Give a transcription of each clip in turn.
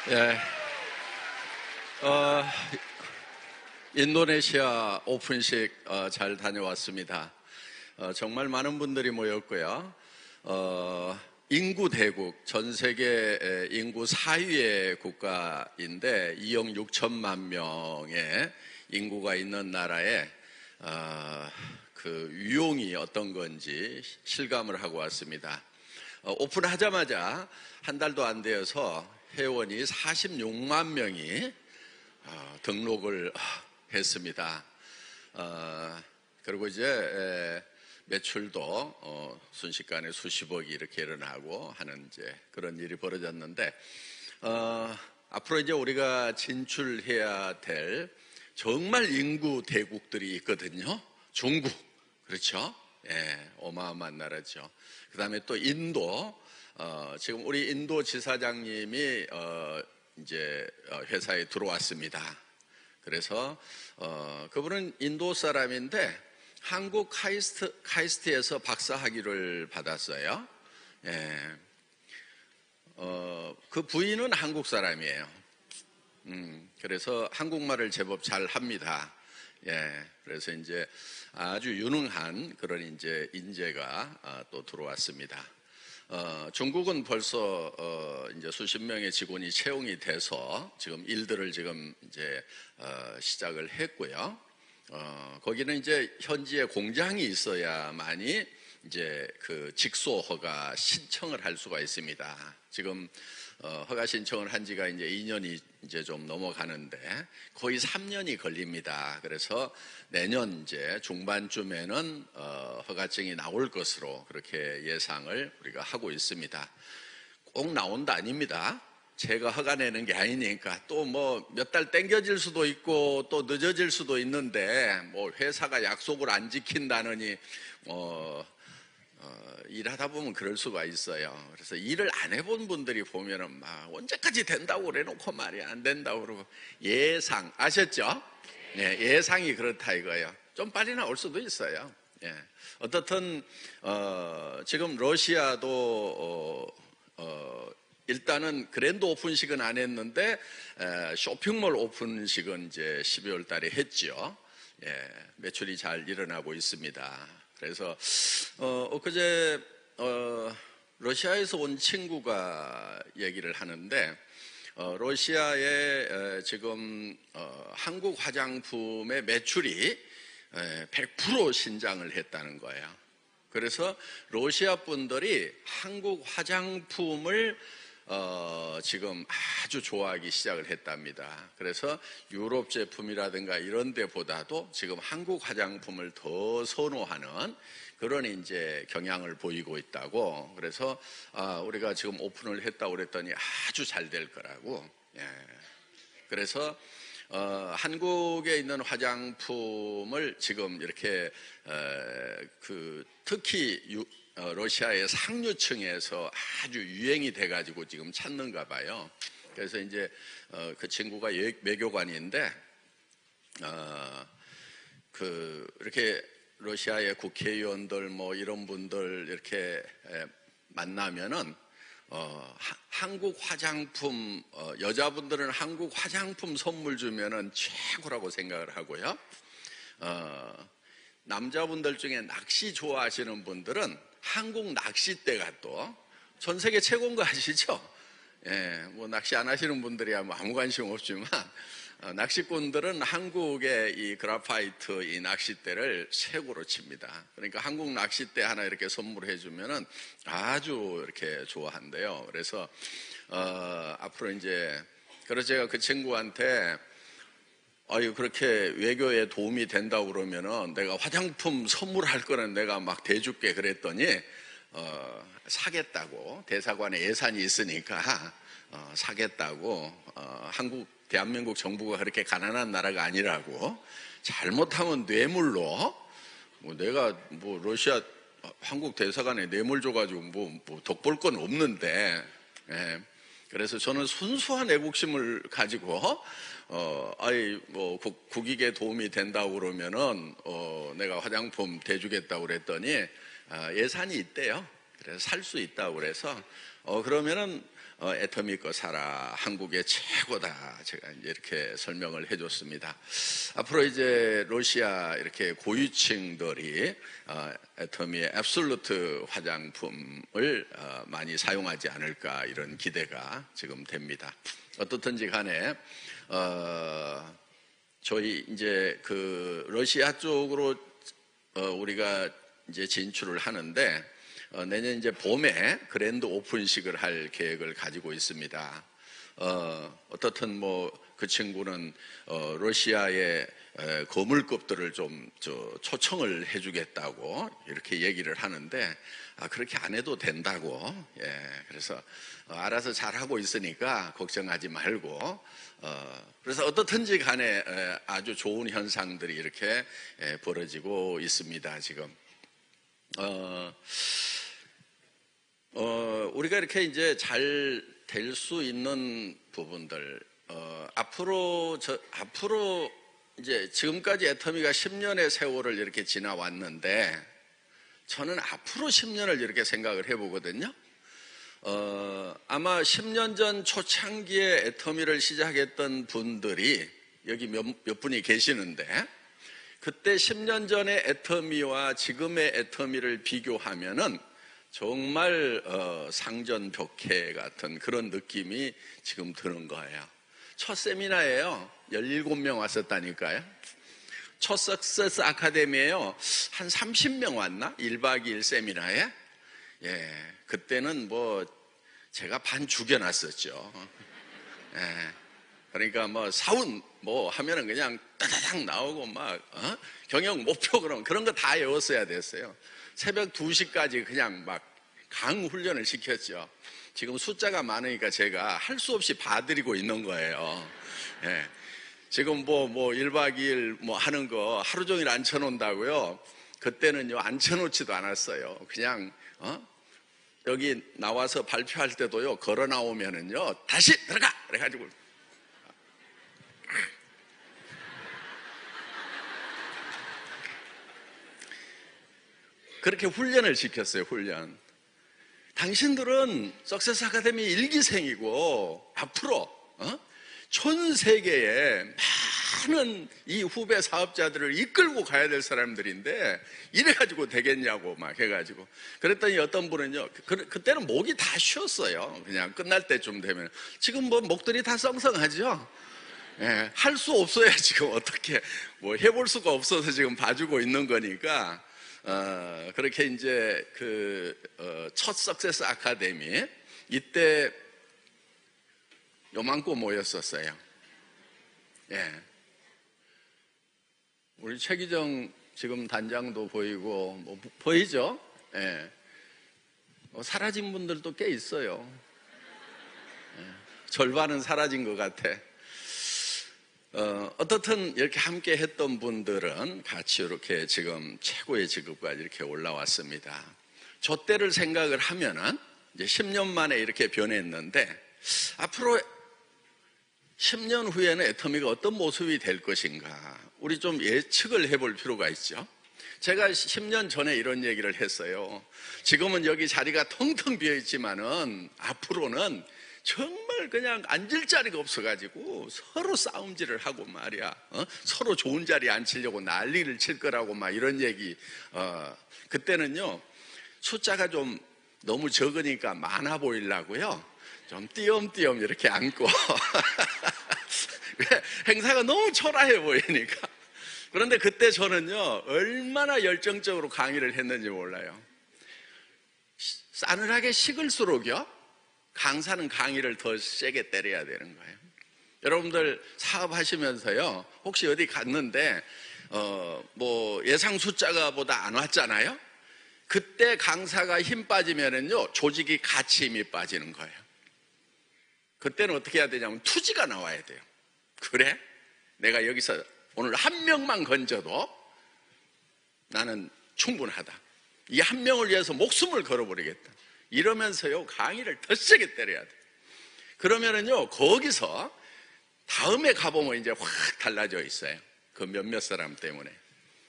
예, 어, 인도네시아 오픈식 잘 다녀왔습니다. 정말 많은 분들이 모였고요. 인구 대국, 전 세계 인구 4위의 국가인데 2억 6천만 명의 인구가 있는 나라에 그 위용이 어떤 건지 실감을 하고 왔습니다. 오픈하자마자 한 달도 안 되어서 회원이 46만 명이 등록을 했습니다. 그리고 이제 매출도 순식간에 수십억이 이렇게 일어나고 하는 이제 그런 일이 벌어졌는데, 앞으로 이제 우리가 진출해야 될 정말 인구 대국들이 있거든요. 중국, 그렇죠? 예, 어마어마한 나라죠. 그 다음에 또 인도, 지금 우리 인도 지사장님이 이제 회사에 들어왔습니다. 그래서 그분은 인도 사람인데 한국 카이스트에서 박사 학위를 받았어요. 예. 그 부인은 한국 사람이에요. 그래서 한국말을 제법 잘 합니다. 예. 그래서 이제 아주 유능한 그런 이제 인재가 또 들어왔습니다. 중국은 벌써 이제 수십 명의 직원이 채용이 돼서 지금 일들을 지금 이제 시작을 했고요. 거기는 이제 현지에 공장이 있어야만이 이제 그 직소 허가 신청을 할 수가 있습니다. 지금 허가 신청을 한 지가 이제 2년이 이제 좀 넘어가는데 거의 3년이 걸립니다. 그래서 내년 이제 중반쯤에는 허가증이 나올 것으로 그렇게 예상을 우리가 하고 있습니다. 꼭 나온다 아닙니다. 제가 허가 내는 게 아니니까 또 뭐 몇 달 땡겨질 수도 있고 또 늦어질 수도 있는데 뭐 회사가 약속을 안 지킨다느니 일하다 보면 그럴 수가 있어요. 그래서 일을 안 해본 분들이 보면은 막 언제까지 된다고 그래놓고 말이 안 된다고 그러고 예상 아셨죠? 예, 예상이 그렇다 이거예요. 좀 빨리 나올 수도 있어요. 예. 어떻든 지금 러시아도 일단은 그랜드 오픈식은 안 했는데 쇼핑몰 오픈식은 이제 12월 달에 했죠. 예, 매출이 잘 일어나고 있습니다. 그래서 엊그제 러시아에서 온 친구가 얘기를 하는데 러시아의 지금 한국 화장품의 매출이 100% 신장을 했다는 거예요. 그래서 러시아 분들이 한국 화장품을 지금 아주 좋아하기 시작을 했답니다. 그래서 유럽 제품이라든가 이런 데보다도 지금 한국 화장품을 더 선호하는 그런 이제 경향을 보이고 있다고. 그래서 우리가 지금 오픈을 했다고 그랬더니 아주 잘 될 거라고. 예. 그래서 한국에 있는 화장품을 지금 이렇게 특히 러시아의 상류층에서 아주 유행이 돼가지고 지금 찾는가 봐요. 그래서 이제 그 친구가 외교관인데 이렇게 러시아의 국회의원들 뭐 이런 분들 이렇게 만나면은 한국 화장품 여자분들은 한국 화장품 선물 주면은 최고라고 생각을 하고요. 남자분들 중에 낚시 좋아하시는 분들은 한국 낚싯대가 또 전 세계 최고인 거 아시죠? 예, 뭐 낚시 안 하시는 분들이야 뭐 아무 관심 없지만 낚시꾼들은 한국의 이 그라파이트 이 낚싯대를 최고로 칩니다. 그러니까 한국 낚싯대 하나 이렇게 선물해 주면은 아주 이렇게 좋아한대요. 그래서 앞으로 이제 그래서 제가 그 친구한테 그렇게 외교에 도움이 된다고 그러면은 내가 화장품 선물할 거는 내가 막 대줄게 그랬더니 사겠다고. 대사관에 예산이 있으니까 사겠다고. 대한민국 정부가 그렇게 가난한 나라가 아니라고. 잘못하면 뇌물로 뭐 내가 뭐 러시아 한국 대사관에 뇌물 줘가지고 뭐 덕볼 건 없는데. 예. 그래서 저는 순수한 애국심을 가지고 뭐 국익에 도움이 된다고 그러면은 내가 화장품 대주겠다고 그랬더니 예산이 있대요. 그래서 살 수 있다고 그래서 그러면은 애터미 거 사라, 한국의 최고다, 제가 이제 이렇게 설명을 해줬습니다. 앞으로 이제 러시아 이렇게 고위층들이 애터미의 앱솔루트 화장품을 많이 사용하지 않을까, 이런 기대가 지금 됩니다. 어떻든지 간에 저희 이제 그 러시아 쪽으로 우리가 이제 진출을 하는데, 내년 이제 봄에 그랜드 오픈식을 할 계획을 가지고 있습니다. 어떻든 뭐 그 친구는 러시아의 거물급들을 좀 초청을 해주겠다고 이렇게 얘기를 하는데, 그렇게 안 해도 된다고. 그래서 알아서 잘 하고 있으니까 걱정하지 말고. 그래서 어떻든지 간에 아주 좋은 현상들이 이렇게 벌어지고 있습니다, 지금. 우리가 이렇게 이제 잘 될 수 있는 부분들, 앞으로 이제 지금까지 애터미가 10년의 세월을 이렇게 지나왔는데, 저는 앞으로 10년을 이렇게 생각을 해보거든요. 아마 10년 전 초창기에 애터미를 시작했던 분들이 여기 몇 분이 계시는데, 그때 10년 전의 애터미와 지금의 애터미를 비교하면은 정말 상전벽해 같은 그런 느낌이 지금 드는 거예요. 첫 세미나에요, 17명 왔었다니까요. 첫 석세스 아카데미에요, 한 30명 왔나? 1박 2일 세미나에. 그때는 뭐 제가 반 죽여놨었죠. 그러니까 뭐 사운 뭐 하면은 그냥 따다닥 나오고 막 경영 목표 그런 거 다 외웠어야 됐어요. 새벽 2시까지 그냥 막 강훈련을 시켰죠. 지금 숫자가 많으니까 제가 할 수 없이 봐드리고 있는 거예요. 지금 뭐 1박 2일 뭐 하는 거 하루 종일 앉혀놓는다고요. 그때는요, 앉혀놓지도 않았어요. 그냥 여기 나와서 발표할 때도요, 걸어 나오면은요, 다시 들어가! 그래가지고 그렇게 훈련을 시켰어요, 훈련. 당신들은 석세스 아카데미 1기생이고 앞으로 전 세계에 많은 이 후배 사업자들을 이끌고 가야 될 사람들인데 이래가지고 되겠냐고 막 해가지고 그랬더니 어떤 분은요, 그때는 목이 다 쉬었어요. 그냥 끝날 때쯤 되면. 지금 뭐 목들이 다 썽썽하죠. 할 수 없어야 지금 어떻게 뭐 해볼 수가 없어서 지금 봐주고 있는 거니까. 그렇게 이제 첫 석세스 아카데미 이때 요만큼 모였었어요. 우리 최기정 지금 단장도 보이고 뭐 보이죠? 사라진 분들도 꽤 있어요. 절반은 사라진 것 같아. 어떻든 이렇게 함께 했던 분들은 같이 이렇게 지금 최고의 직급까지 이렇게 올라왔습니다. 저 때를 생각을 하면은 이제 10년 만에 이렇게 변했는데, 앞으로 10년 후에는 애터미가 어떤 모습이 될 것인가, 우리 좀 예측을 해볼 필요가 있죠. 제가 10년 전에 이런 얘기를 했어요. 지금은 여기 자리가 텅텅 비어 있지만은 앞으로는 정말 그냥 앉을 자리가 없어가지고 서로 싸움질을 하고 말이야. 서로 좋은 자리에 앉히려고 난리를 칠 거라고 막 이런 얘기. 그때는요, 숫자가 좀 너무 적으니까 많아 보이려고요, 좀 띄엄띄엄 이렇게 앉고 행사가 너무 초라해 보이니까. 그런데 그때 저는요, 얼마나 열정적으로 강의를 했는지 몰라요. 싸늘하게 식을수록요, 강사는 강의를 더 세게 때려야 되는 거예요. 여러분들 사업하시면서요, 혹시 어디 갔는데 뭐 예상 숫자가 보다 안 왔잖아요. 그때 강사가 힘 빠지면은요, 조직이 같이 힘이 빠지는 거예요. 그때는 어떻게 해야 되냐면 투지가 나와야 돼요. 그래? 내가 여기서 오늘 한 명만 건져도 나는 충분하다. 이 한 명을 위해서 목숨을 걸어버리겠다. 이러면서요, 강의를 더 세게 때려야 돼. 그러면은요, 거기서 다음에 가보면 이제 확 달라져 있어요. 그 몇몇 사람 때문에.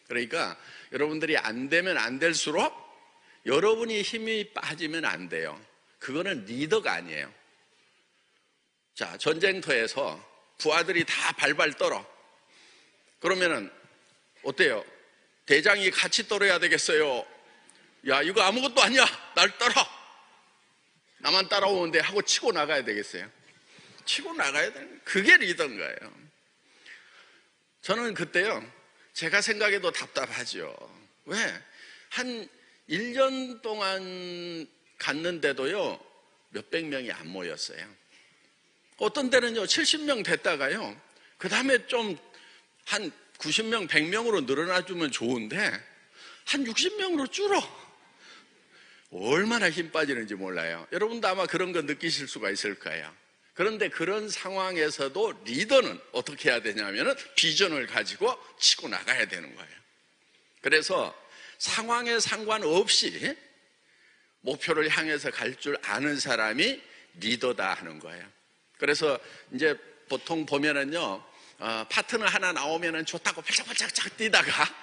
그러니까 여러분들이 안 되면 안 될수록 여러분이 힘이 빠지면 안 돼요. 그거는 리더가 아니에요. 자, 전쟁터에서 부하들이 다 발발 떨어. 그러면은 어때요? 대장이 같이 떨어야 되겠어요? 야, 이거 아무것도 아니야. 날 따라. 나만 따라오는데 하고 치고 나가야 되겠어요? 치고 나가야 되는, 그게 리더인 거예요. 저는 그때요, 제가 생각해도 답답하죠. 왜? 한 1년 동안 갔는데도요, 몇백 명이 안 모였어요. 어떤 때는요, 70명 됐다가요, 그 다음에 좀 한 90명, 100명으로 늘어나주면 좋은데, 한 60명으로 줄어. 얼마나 힘 빠지는지 몰라요. 여러분도 아마 그런 거 느끼실 수가 있을 거예요. 그런데 그런 상황에서도 리더는 어떻게 해야 되냐면은 비전을 가지고 치고 나가야 되는 거예요. 그래서 상황에 상관없이 목표를 향해서 갈 줄 아는 사람이 리더다 하는 거예요. 그래서 이제 보통 보면은요, 파트너 하나 나오면은 좋다고 팔짝팔짝 뛰다가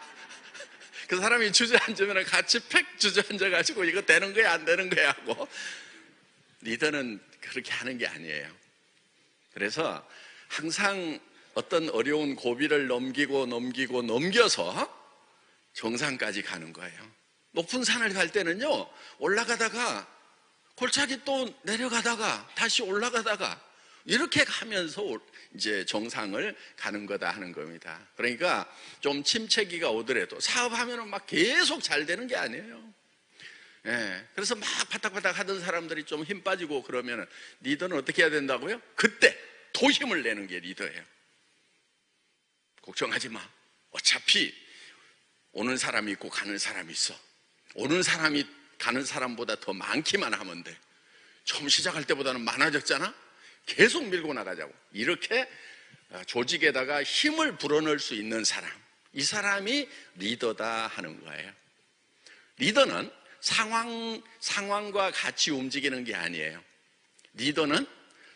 그 사람이 주저앉으면 같이 팩 주저앉아가지고 이거 되는 거야 안 되는 거야 하고, 리더는 그렇게 하는 게 아니에요. 그래서 항상 어떤 어려운 고비를 넘겨서 정상까지 가는 거예요. 높은 산을 갈 때는요, 올라가다가 골짜기 또 내려가다가 다시 올라가다가 이렇게 가면서 이제 정상을 가는 거다 하는 겁니다. 그러니까 좀 침체기가 오더라도 사업하면은 막 계속 잘 되는 게 아니에요. 예, 그래서 막 바닥바닥 하던 사람들이 좀 힘 빠지고 그러면은 리더는 어떻게 해야 된다고요? 그때 더 힘을 내는 게 리더예요. 걱정하지 마. 어차피 오는 사람이 있고 가는 사람이 있어. 오는 사람이 가는 사람보다 더 많기만 하면 돼. 처음 시작할 때보다는 많아졌잖아? 계속 밀고 나가자고. 이렇게 조직에다가 힘을 불어넣을 수 있는 사람, 이 사람이 리더다 하는 거예요. 리더는 상황과 같이 움직이는 게 아니에요. 리더는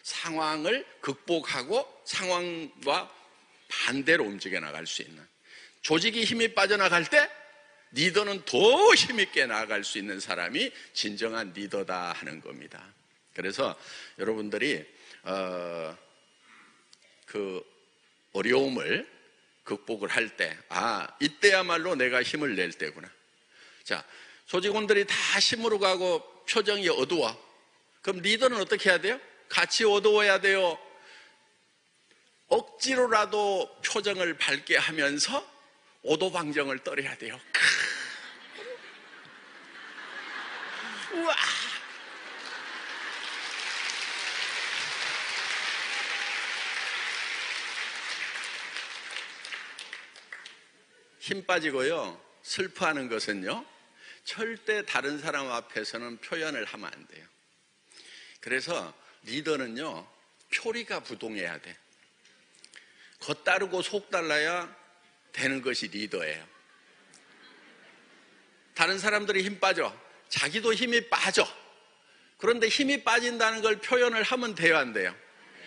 상황을 극복하고 상황과 반대로 움직여 나갈 수 있는, 조직이 힘이 빠져나갈 때 리더는 더 힘있게 나아갈 수 있는 사람이 진정한 리더다 하는 겁니다. 그래서 여러분들이 그 어려움을 극복을 할 때, 이때야말로 내가 힘을 낼 때구나. 자, 조직원들이 다 힘으로 가고 표정이 어두워. 그럼 리더는 어떻게 해야 돼요? 같이 어두워야 돼요. 억지로라도 표정을 밝게 하면서 오도방정을 떨어야 돼요. 우와! 힘 빠지고요, 슬퍼하는 것은요, 절대 다른 사람 앞에서는 표현을 하면 안 돼요. 그래서 리더는요, 표리가 부동해야 돼. 겉 따르고 속 달라야 되는 것이 리더예요. 다른 사람들이 힘 빠져, 자기도 힘이 빠져. 그런데 힘이 빠진다는 걸 표현을 하면 돼요, 안 돼요?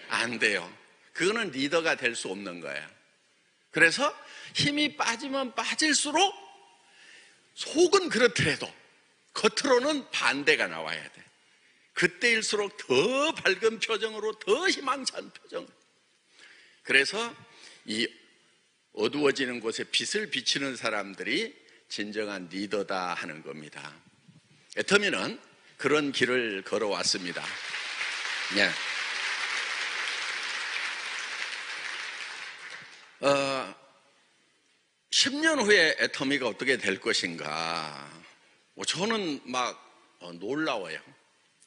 안 돼요. 그거는 리더가 될 수 없는 거예요. 그래서 힘이 빠지면 빠질수록 속은 그렇더라도 겉으로는 반대가 나와야 돼. 그때일수록 더 밝은 표정으로, 더 희망찬 표정. 그래서 이 어두워지는 곳에 빛을 비치는 사람들이 진정한 리더다 하는 겁니다. 애터미는 그런 길을 걸어왔습니다. 네. 10년 후에 애터미가 어떻게 될 것인가, 저는 막 놀라워요.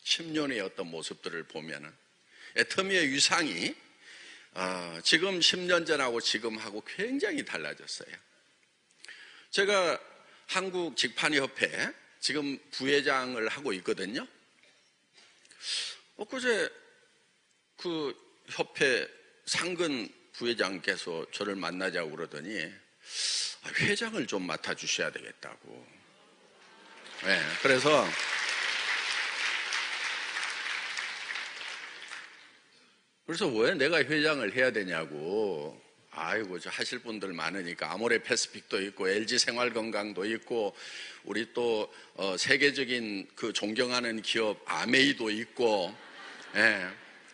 10년의 어떤 모습들을 보면은 애터미의 위상이 지금 10년 전하고 지금하고 굉장히 달라졌어요. 제가 한국 직판협회 지금 부회장을 하고 있거든요. 엊그제 그 협회 상근 부회장께서 저를 만나자고 그러더니 회장을 좀 맡아주셔야 되겠다고. 네, 그래서 왜 내가 회장을 해야 되냐고. 아이고, 저 하실 분들 많으니까 아모레 패시픽도 있고 LG 생활건강도 있고 우리 또 세계적인 그 존경하는 기업 아메이도 있고, 예.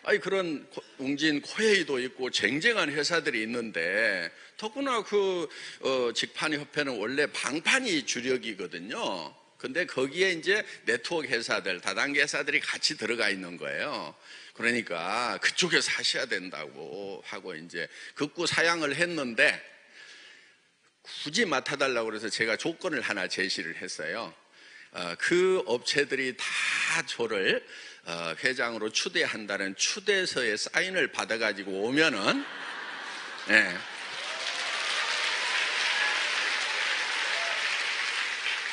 아니 그런 웅진 코웨이도 있고 쟁쟁한 회사들이 있는데 더구나 직판협회는 원래 방판이 주력이거든요. 근데 거기에 이제 네트워크 회사들, 다단계 회사들이 같이 들어가 있는 거예요. 그러니까 그쪽에서 하셔야 된다고 하고 이제 극구 사양을 했는데 굳이 맡아달라고 그래서 제가 조건을 하나 제시를 했어요. 그 업체들이 다 저를 회장으로 추대한다는 추대서에 사인을 받아가지고 오면은, 예.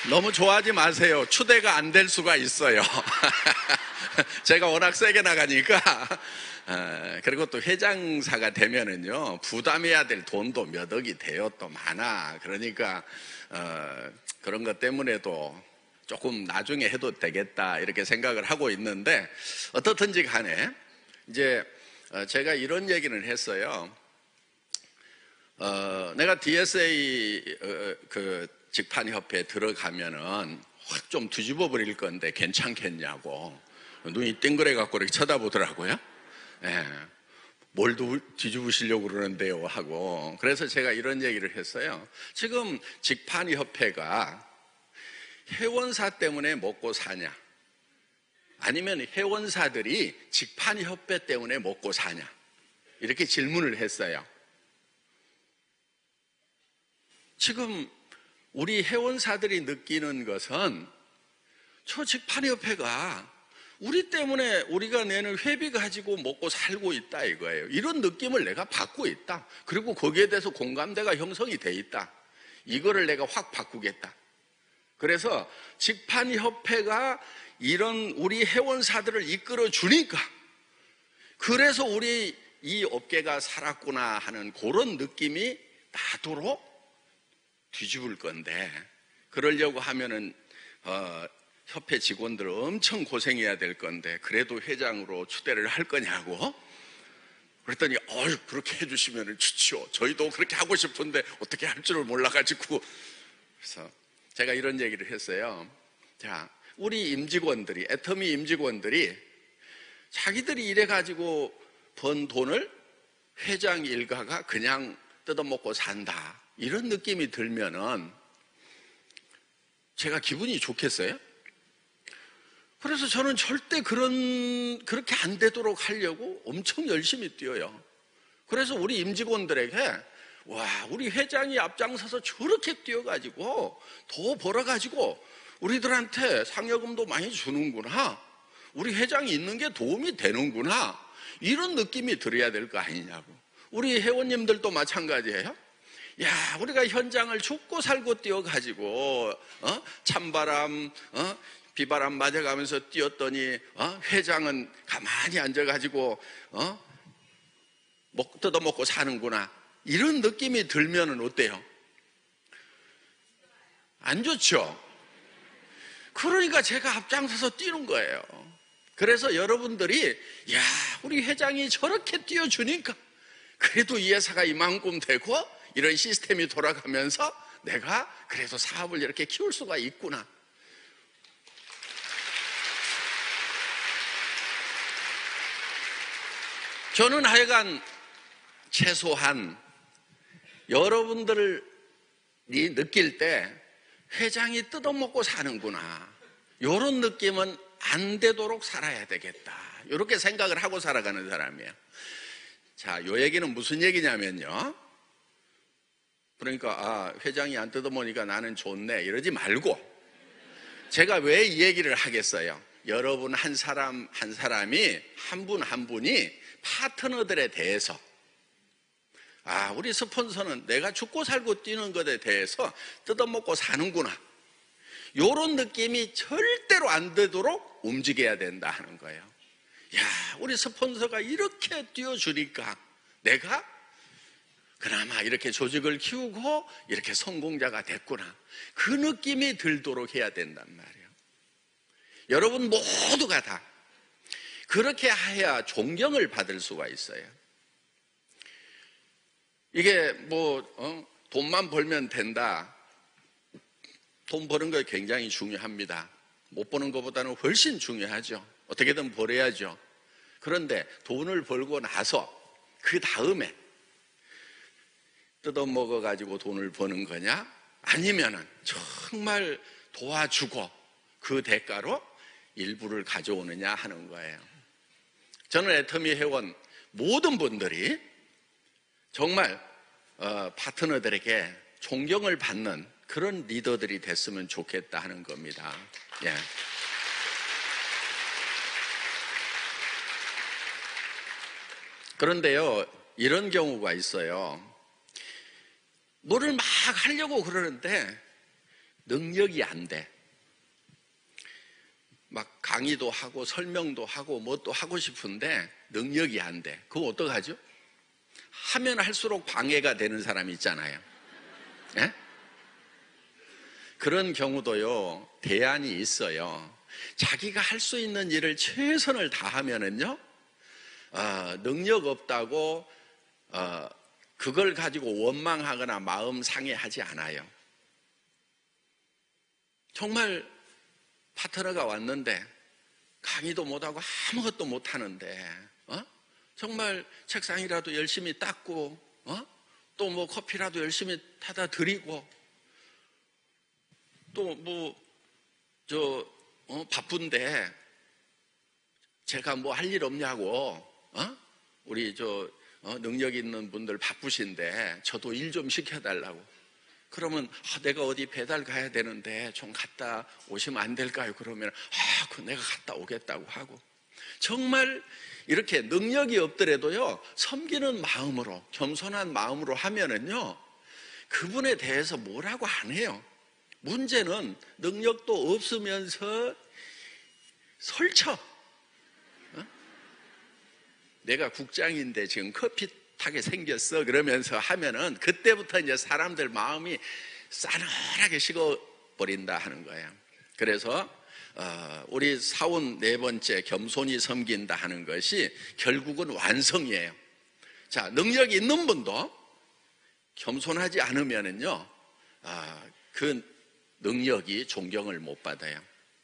너무 좋아하지 마세요. 추대가 안 될 수가 있어요. 제가 워낙 세게 나가니까. 그리고 또 회장사가 되면은요, 부담해야 될 돈도 몇 억이 돼요. 또 많아. 그러니까, 그런 것 때문에도 조금 나중에 해도 되겠다. 이렇게 생각을 하고 있는데, 어떻든지 간에, 이제, 제가 이런 얘기를 했어요. 내가 DSA, 직판협회에 들어가면은 확 좀 뒤집어 버릴 건데 괜찮겠냐고. 눈이 띵그레 갖고 이렇게 쳐다보더라고요. 예. 뭘 뒤집으시려고 그러는데요 하고. 그래서 제가 이런 얘기를 했어요. 지금 직판협회가 회원사 때문에 먹고 사냐, 아니면 회원사들이 직판협회 때문에 먹고 사냐, 이렇게 질문을 했어요. 지금 우리 회원사들이 느끼는 것은 저 직판협회가 우리 때문에 우리가 내는 회비 가지고 먹고 살고 있다 이거예요. 이런 느낌을 내가 받고 있다. 그리고 거기에 대해서 공감대가 형성이 돼 있다. 이거를 내가 확 바꾸겠다. 그래서 직판협회가 이런 우리 회원사들을 이끌어 주니까, 그래서 우리 이 업계가 살았구나 하는 그런 느낌이 나도록 뒤집을 건데, 그러려고 하면은 협회 직원들 엄청 고생해야 될 건데 그래도 회장으로 추대를 할 거냐고. 그랬더니 그렇게 해주시면 좋죠. 저희도 그렇게 하고 싶은데 어떻게 할 줄을 몰라가지고. 그래서 제가 이런 얘기를 했어요. 자, 우리 임직원들이, 애터미 임직원들이 자기들이 일해가지고 번 돈을 회장 일가가 그냥 뜯어먹고 산다, 이런 느낌이 들면은 제가 기분이 좋겠어요? 그래서 저는 절대 그렇게 안 되도록 하려고 엄청 열심히 뛰어요. 그래서 우리 임직원들에게, 와, 우리 회장이 앞장서서 저렇게 뛰어가지고 더 벌어가지고 우리들한테 상여금도 많이 주는구나, 우리 회장이 있는 게 도움이 되는구나, 이런 느낌이 들어야 될 거 아니냐고. 우리 회원님들도 마찬가지예요. 야, 우리가 현장을 죽고 살고 뛰어가지고 찬바람, 비바람 맞아가면서 뛰었더니 회장은 가만히 앉아가지고 뜯어먹고 사는구나, 이런 느낌이 들면은 어때요? 안 좋죠? 그러니까 제가 앞장서서 뛰는 거예요. 그래서 여러분들이, 야, 우리 회장이 저렇게 뛰어주니까 그래도 이 회사가 이만큼 되고 이런 시스템이 돌아가면서 내가 그래도 사업을 이렇게 키울 수가 있구나. 저는 하여간 최소한 여러분들이 느낄 때 회장이 뜯어먹고 사는구나, 이런 느낌은 안 되도록 살아야 되겠다, 이렇게 생각을 하고 살아가는 사람이에요. 자, 요 얘기는 무슨 얘기냐면요, 그러니까 회장이 안 뜯어먹으니까 나는 좋네, 이러지 말고, 제가 왜 이 얘기를 하겠어요? 여러분 한 사람 한 사람이, 한 분 한 분이 파트너들에 대해서, 우리 스폰서는 내가 죽고 살고 뛰는 것에 대해서 뜯어먹고 사는구나, 이런 느낌이 절대로 안 되도록 움직여야 된다 하는 거예요. 야, 우리 스폰서가 이렇게 뛰어주니까 내가 그나마 이렇게 조직을 키우고 이렇게 성공자가 됐구나, 그 느낌이 들도록 해야 된단 말이에요. 여러분 모두가 다 그렇게 해야 존경을 받을 수가 있어요. 이게 돈만 벌면 된다, 돈 버는 거 굉장히 중요합니다. 못 버는 것보다는 훨씬 중요하죠. 어떻게든 벌어야죠. 그런데 돈을 벌고 나서 그 다음에 뜯어먹어가지고 돈을 버는 거냐? 아니면은 정말 도와주고 그 대가로 일부를 가져오느냐 하는 거예요. 저는 애터미 회원 모든 분들이 정말 파트너들에게 존경을 받는 그런 리더들이 됐으면 좋겠다 하는 겁니다. 예. 그런데요, 이런 경우가 있어요. 뭐를 막 하려고 그러는데 능력이 안 돼. 막 강의도 하고 설명도 하고 뭐 또 하고 싶은데 능력이 안 돼. 그거 어떡하죠? 하면 할수록 방해가 되는 사람이 있잖아요. 예? 그런 경우도요, 대안이 있어요. 자기가 할 수 있는 일을 최선을 다하면은요, 능력 없다고 그걸 가지고 원망하거나 마음 상해하지 않아요. 정말 파트너가 왔는데 강의도 못하고 아무것도 못하는데 정말 책상이라도 열심히 닦고 또 뭐 커피라도 열심히 타다 드리고 또 뭐 바쁜데 제가 뭐 할 일 없냐고 우리 능력 있는 분들 바쁘신데 저도 일 좀 시켜달라고. 그러면 내가 어디 배달 가야 되는데 좀 갔다 오시면 안 될까요? 그러면 그 내가 갔다 오겠다고 하고. 정말 이렇게 능력이 없더라도요, 섬기는 마음으로, 겸손한 마음으로 하면은요, 그분에 대해서 뭐라고 안 해요. 문제는 능력도 없으면서 설쳐. 내가 국장인데 지금 커피 타게 생겼어 그러면서 하면은 그때부터 이제 사람들 마음이 싸늘하게 식어버린다 하는 거예요. 그래서 우리 사원 네 번째 겸손히 섬긴다 하는 것이 결국은 완성이에요. 자, 능력이 있는 분도 겸손하지 않으면은요, 그 능력이 존경을 못 받아요.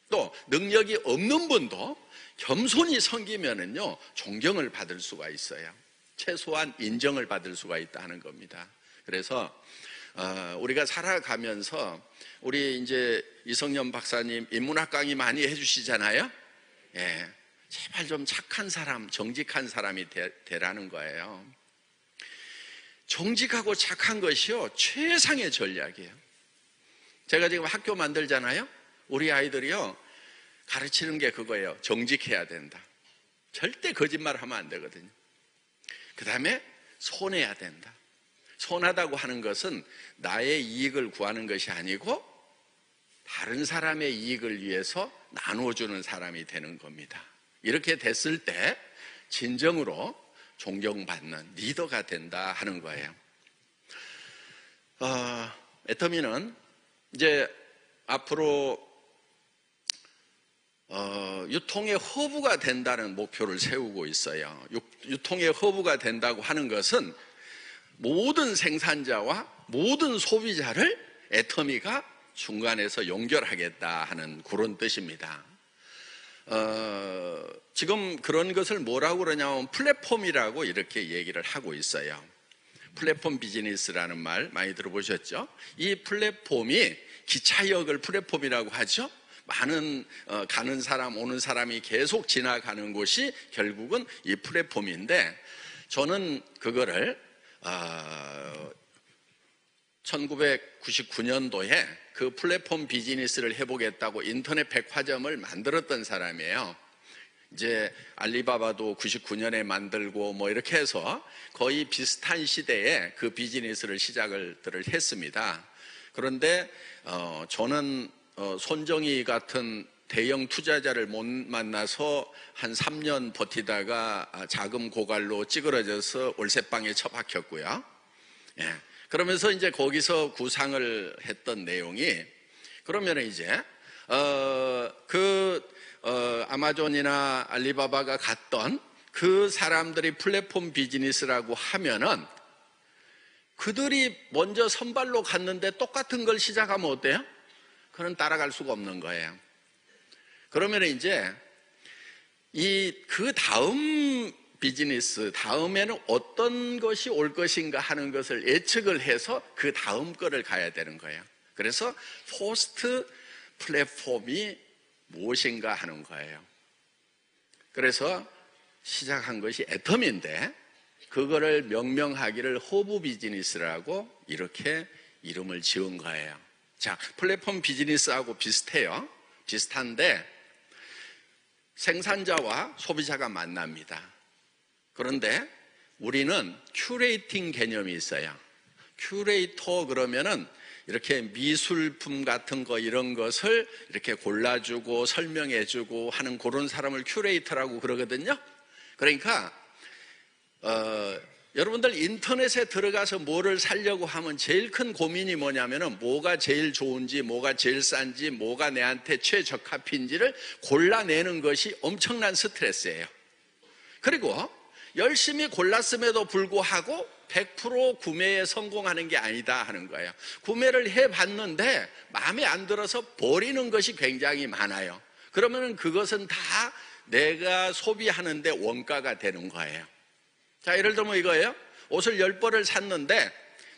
또 능력이 없는 분도 겸손히 섬기면은요, 존경을 받을 수가 있어요. 최소한 인정을 받을 수가 있다 하는 겁니다. 그래서 우리가 살아가면서 우리 이제 이성년 박사님 인문학 강의 많이 해주시잖아요. 예, 제발 좀 착한 사람, 정직한 사람이 되라는 거예요. 정직하고 착한 것이요, 최상의 전략이에요. 제가 지금 학교 만들잖아요. 우리 아이들이요, 가르치는 게 그거예요. 정직해야 된다. 절대 거짓말하면 안 되거든요. 그 다음에 손해야 된다. 손하다고 하는 것은 나의 이익을 구하는 것이 아니고 다른 사람의 이익을 위해서 나눠주는 사람이 되는 겁니다. 이렇게 됐을 때 진정으로 존경받는 리더가 된다 하는 거예요. 애터미는 이제 앞으로 유통의 허브가 된다는 목표를 세우고 있어요. 유통의 허브가 된다고 하는 것은 모든 생산자와 모든 소비자를 애터미가 중간에서 연결하겠다 하는 그런 뜻입니다. 지금 그런 것을 뭐라고 그러냐면 플랫폼이라고 이렇게 얘기를 하고 있어요. 플랫폼 비즈니스라는 말 많이 들어보셨죠? 이 플랫폼이 기차역을 플랫폼이라고 하죠. 많은 가는 사람 오는 사람이 계속 지나가는 곳이 결국은 이 플랫폼인데, 저는 그거를 1999년도에 그 플랫폼 비즈니스를 해보겠다고 인터넷 백화점을 만들었던 사람이에요. 이제 알리바바도 99년에 만들고 뭐 이렇게 해서 거의 비슷한 시대에 그 비즈니스를 시작을 했습니다. 그런데 저는 손정희 같은 대형 투자자를 못 만나서 한 3년 버티다가 자금 고갈로 찌그러져서 월세방에 처박혔고요. 예. 그러면서 이제 거기서 구상을 했던 내용이, 그러면 이제 아마존이나 알리바바가 갔던 그 사람들이 플랫폼 비즈니스라고 하면은 그들이 먼저 선발로 갔는데 똑같은 걸 시작하면 어때요? 그건 따라갈 수가 없는 거예요. 그러면 이제 그 다음 비즈니스, 다음에는 어떤 것이 올 것인가 하는 것을 예측을 해서 그 다음 거를 가야 되는 거예요. 그래서 포스트 플랫폼이 무엇인가 하는 거예요. 그래서 시작한 것이 애텀인데 그거를 명명하기를 허브 비즈니스라고 이렇게 이름을 지은 거예요. 자, 플랫폼 비즈니스하고 비슷해요. 비슷한데 생산자와 소비자가 만납니다. 그런데 우리는 큐레이팅 개념이 있어요. 큐레이터 그러면은 이렇게 미술품 같은 거 이런 것을 이렇게 골라주고 설명해주고 하는 그런 사람을 큐레이터라고 그러거든요. 그러니까 여러분들 인터넷에 들어가서 뭐를 사려고 하면 제일 큰 고민이 뭐냐면은 뭐가 제일 좋은지, 뭐가 제일 싼지, 뭐가 내한테 최적합인지를 골라내는 것이 엄청난 스트레스예요. 그리고 열심히 골랐음에도 불구하고 100% 구매에 성공하는 게 아니다 하는 거예요. 구매를 해봤는데 마음에 안 들어서 버리는 것이 굉장히 많아요. 그러면은 그것은 다 내가 소비하는데 원가가 되는 거예요. 자, 예를 들면 이거예요. 옷을 10벌을 샀는데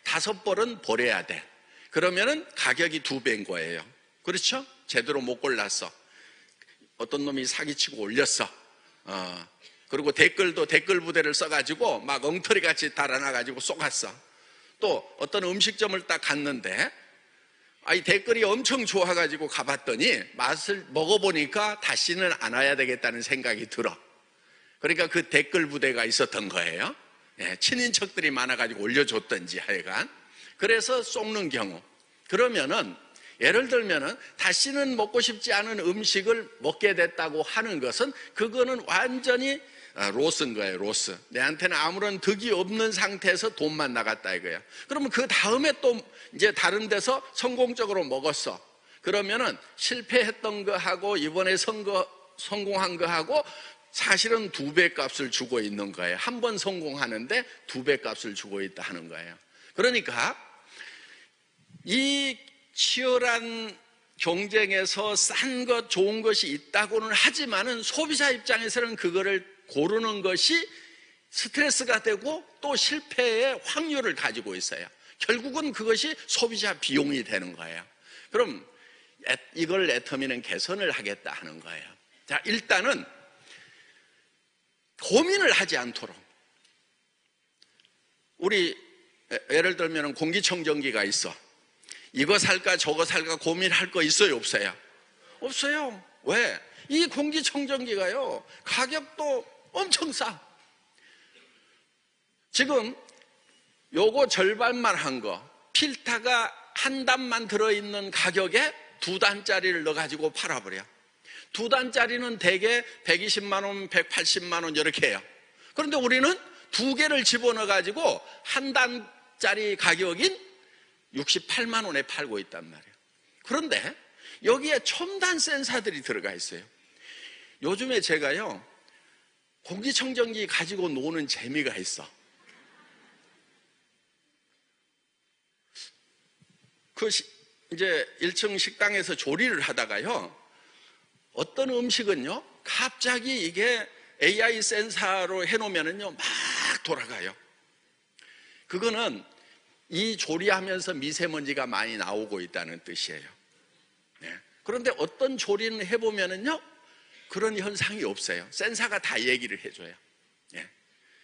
5벌은 버려야 돼. 그러면은 가격이 2배인 거예요. 그렇죠? 제대로 못 골랐어. 어떤 놈이 사기치고 올렸어. 그리고 댓글도 댓글 부대를 써가지고 막 엉터리같이 달아나가지고 쏘갔어. 또 어떤 음식점을 딱 갔는데 이 댓글이 엄청 좋아가지고 가봤더니 맛을 먹어보니까 다시는 안 와야 되겠다는 생각이 들어. 그러니까 그 댓글 부대가 있었던 거예요. 친인척들이 많아가지고 올려줬던지 하여간. 그래서 쏘는 경우. 그러면은 예를 들면은 다시는 먹고 싶지 않은 음식을 먹게 됐다고 하는 것은 그거는 완전히 로스인 거예요. 로스. 내한테는 아무런 득이 없는 상태에서 돈만 나갔다 이거예요. 그러면 그 다음에 또 이제 다른 데서 성공적으로 먹었어. 그러면은 실패했던 거하고 이번에 성공한 거하고 사실은 2배 값을 주고 있는 거예요. 한 번 성공하는데 2배 값을 주고 있다 하는 거예요. 그러니까 이 치열한 경쟁에서 싼 것, 좋은 것이 있다고는 하지만은 소비자 입장에서는 그거를 고르는 것이 스트레스가 되고 또 실패의 확률을 가지고 있어요. 결국은 그것이 소비자 비용이 되는 거예요. 그럼 이걸 애터미는 개선을 하겠다 하는 거예요. 자, 일단은 고민을 하지 않도록. 우리 예를 들면 공기청정기가 있어. 이거 살까 저거 살까 고민할 거 있어요 없어요? 없어요. 왜? 이 공기청정기가요 가격도 엄청 싸. 지금 요거 절반만 한 거 필터가 한 단만 들어있는 가격에 2단짜리를 넣어가지고 팔아버려. 2단짜리는 대개 120만 원, 180만 원 이렇게 해요. 그런데 우리는 2개를 집어넣어가지고 한 단짜리 가격인 68만 원에 팔고 있단 말이에요. 그런데 여기에 첨단 센서들이 들어가 있어요. 요즘에 제가요 공기청정기 가지고 노는 재미가 있어. 이제 1층 식당에서 조리를 하다가요 어떤 음식은요 갑자기 이게 AI 센서로 해놓으면요 막 돌아가요. 그거는 이 조리하면서 미세먼지가 많이 나오고 있다는 뜻이에요. 그런데 어떤 조리는 해보면요 그런 현상이 없어요. 센서가 다 얘기를 해줘요.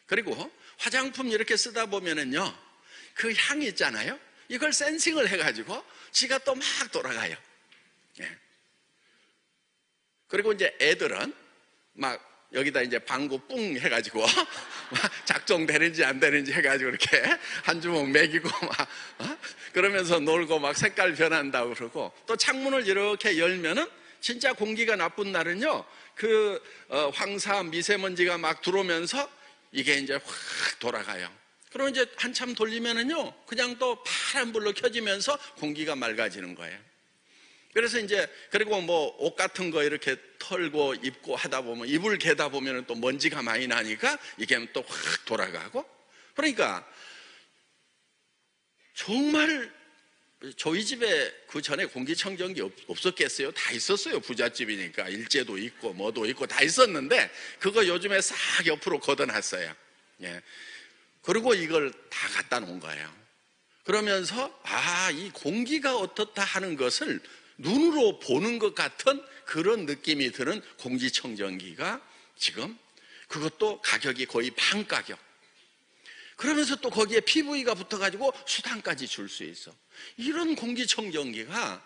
그리고 화장품 이렇게 쓰다 보면은요 그 향이 있잖아요. 이걸 센싱을 해가지고 지가 또 막 돌아가요. 그리고 이제 애들은 막 여기다 이제 방구 뿡 해가지고 작동되는지 안 되는지 해가지고 이렇게 한 주먹 먹이고 막 그러면서 놀고 막 색깔 변한다고 그러고 또 창문을 이렇게 열면은 진짜 공기가 나쁜 날은요 그 황사 미세먼지가 막 들어오면서 이게 이제 확 돌아가요. 그럼 이제 한참 돌리면은요 그냥 또 파란불로 켜지면서 공기가 맑아지는 거예요. 그래서 이제 그리고 뭐 옷 같은 거 이렇게 털고 입고 하다 보면 이불 개다 보면 또 먼지가 많이 나니까 이게 또 확 돌아가고. 그러니까 정말 저희 집에 그 전에 공기청정기 없었겠어요? 다 있었어요. 부잣집이니까 일제도 있고 뭐도 있고 다 있었는데 그거 요즘에 싹 옆으로 걷어놨어요. 예. 그리고 이걸 다 갖다 놓은 거예요. 그러면서 이 공기가 어떻다 하는 것을 눈으로 보는 것 같은 그런 느낌이 드는 공기청정기가 지금, 그것도 가격이 거의 반 가격. 그러면서 또 거기에 PV가 붙어가지고 수당까지 줄 수 있어. 이런 공기청정기가,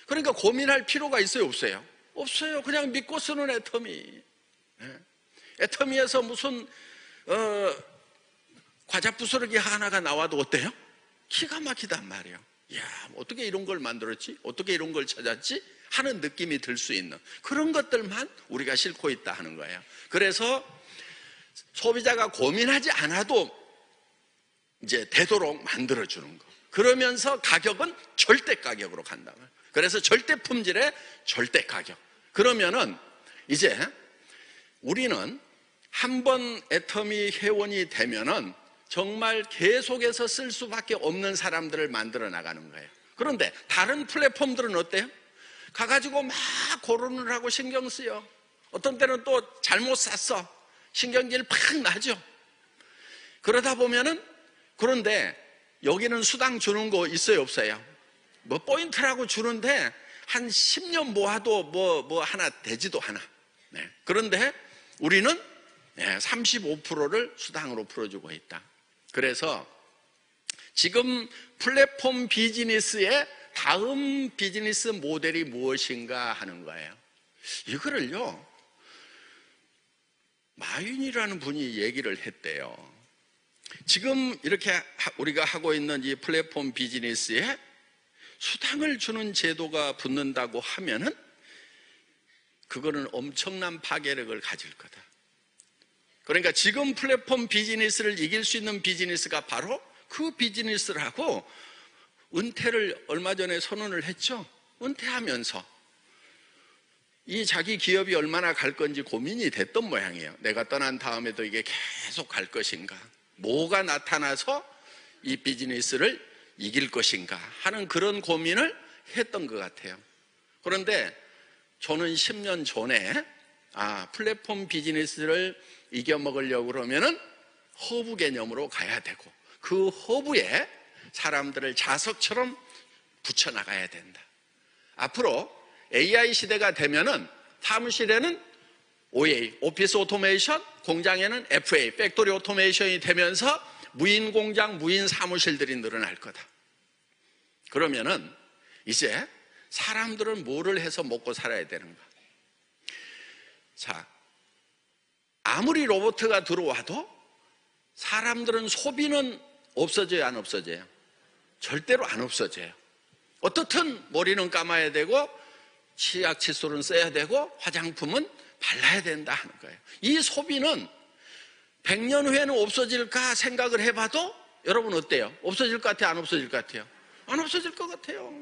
그러니까 고민할 필요가 있어요, 없어요? 없어요. 그냥 믿고 쓰는 애터미. 애터미에서 무슨 과자 부스러기 하나가 나와도 어때요? 기가 막히단 말이에요. 이야, 어떻게 이런 걸 만들었지? 어떻게 이런 걸 찾았지? 하는 느낌이 들 수 있는 그런 것들만 우리가 싣고 있다 하는 거예요. 그래서 소비자가 고민하지 않아도 이제 되도록 만들어주는 거. 그러면서 가격은 절대 가격으로 간다. 그래서 절대 품질의 절대 가격. 그러면은 이제 우리는 한번 애터미 회원이 되면은 정말 계속해서 쓸 수밖에 없는 사람들을 만들어 나가는 거예요. 그런데 다른 플랫폼들은 어때요? 가가지고 막 고르는 하고 신경 쓰여. 어떤 때는 또 잘못 샀어. 신경질 팍 나죠. 그러다 보면은, 그런데 여기는 수당 주는 거 있어요, 없어요? 뭐 포인트라고 주는데 한 10년 모아도 뭐 하나 되지도 않아. 네. 그런데 우리는 35%를 수당으로 풀어주고 있다. 그래서 지금 플랫폼 비즈니스의 다음 비즈니스 모델이 무엇인가 하는 거예요. 이거를요, 마윈이라는 분이 얘기를 했대요. 지금 이렇게 우리가 하고 있는 이 플랫폼 비즈니스에 수당을 주는 제도가 붙는다고 하면은 그거는 엄청난 파괴력을 가질 거다. 그러니까 지금 플랫폼 비즈니스를 이길 수 있는 비즈니스가 바로 그 비즈니스라고 은퇴를 얼마 전에 선언을 했죠. 은퇴하면서 이 자기 기업이 얼마나 갈 건지 고민이 됐던 모양이에요. 내가 떠난 다음에도 이게 계속 갈 것인가, 뭐가 나타나서 이 비즈니스를 이길 것인가 하는 그런 고민을 했던 것 같아요. 그런데 저는 10년 전에 플랫폼 비즈니스를 이겨먹으려고 그러면은 허브 개념으로 가야 되고, 그 허브에 사람들을 자석처럼 붙여나가야 된다. 앞으로 AI 시대가 되면은 사무실에는 OA, 오피스 오토메이션, 공장에는 FA, 팩토리 오토메이션이 되면서 무인 공장, 무인 사무실들이 늘어날 거다. 그러면은 이제 사람들은 뭐를 해서 먹고 살아야 되는가? 자, 아무리 로봇가 들어와도 사람들은 소비는 없어져요, 안 없어져요? 절대로 안 없어져요. 어떻든 머리는 감아야 되고 치약 칫솔은 써야 되고 화장품은 발라야 된다 하는 거예요. 이 소비는 100년 후에는 없어질까 생각을 해봐도 여러분 어때요? 없어질 것 같아요, 안 없어질 것 같아요? 안 없어질 것 같아요.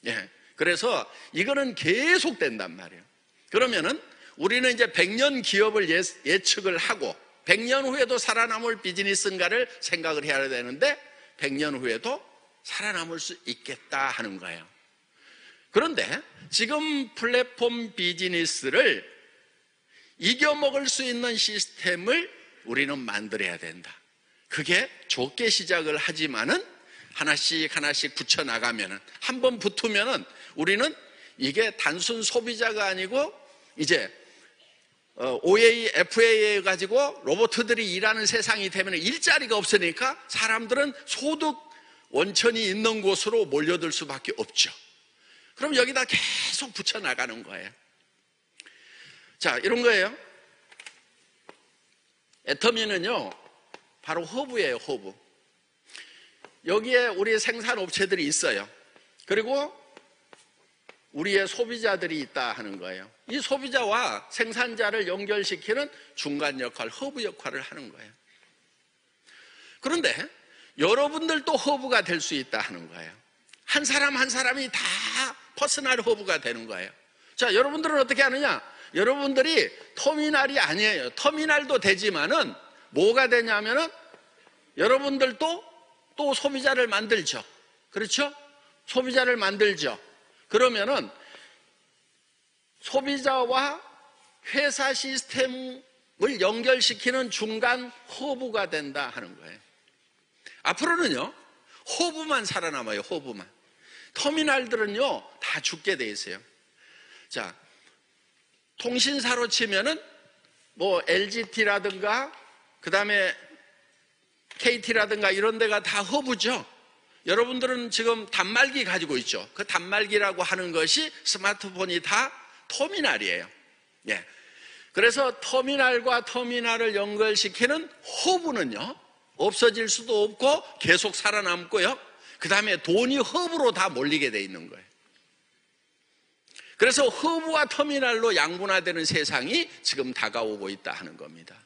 예. 그래서 이거는 계속 된단 말이에요. 그러면은 우리는 이제 100년 기업을 예측을 하고 100년 후에도 살아남을 비즈니스인가를 생각을 해야 되는데 100년 후에도 살아남을 수 있겠다 하는 거예요. 그런데 지금 플랫폼 비즈니스를 이겨먹을 수 있는 시스템을 우리는 만들어야 된다. 그게 좋게 시작을 하지만은 하나씩 하나씩 붙여나가면은, 한번 붙으면은 우리는 이게 단순 소비자가 아니고 이제 OA, FA 가지고 로봇들이 일하는 세상이 되면 일자리가 없으니까 사람들은 소득 원천이 있는 곳으로 몰려들 수밖에 없죠. 그럼 여기다 계속 붙여나가는 거예요. 자, 이런 거예요. 애터미는요, 바로 허브예요, 허브. 여기에 우리 생산업체들이 있어요. 그리고 우리의 소비자들이 있다 하는 거예요. 이 소비자와 생산자를 연결시키는 중간 역할, 허브 역할을 하는 거예요. 그런데 여러분들도 허브가 될 수 있다 하는 거예요. 한 사람 한 사람이 다 퍼스널 허브가 되는 거예요. 자, 여러분들은 어떻게 하느냐? 여러분들이 터미널이 아니에요. 터미널도 되지만은 뭐가 되냐면은 여러분들도 또 소비자를 만들죠. 그렇죠? 소비자를 만들죠. 그러면은 소비자와 회사 시스템을 연결시키는 중간 허브가 된다 하는 거예요. 앞으로는요, 허브만 살아남아요. 허브만. 터미널들은요 다 죽게 돼 있어요. 자, 통신사로 치면은 뭐 LGT라든가 그 다음에 KT라든가 이런 데가 다 허브죠. 여러분들은 지금 단말기 가지고 있죠. 그 단말기라고 하는 것이 스마트폰이 다 터미널이에요. 예. 그래서 터미널과 터미널을 연결시키는 허브는요 없어질 수도 없고 계속 살아남고요. 그 다음에 돈이 허브로 다 몰리게 돼 있는 거예요. 그래서 허브와 터미널로 양분화되는 세상이 지금 다가오고 있다 하는 겁니다.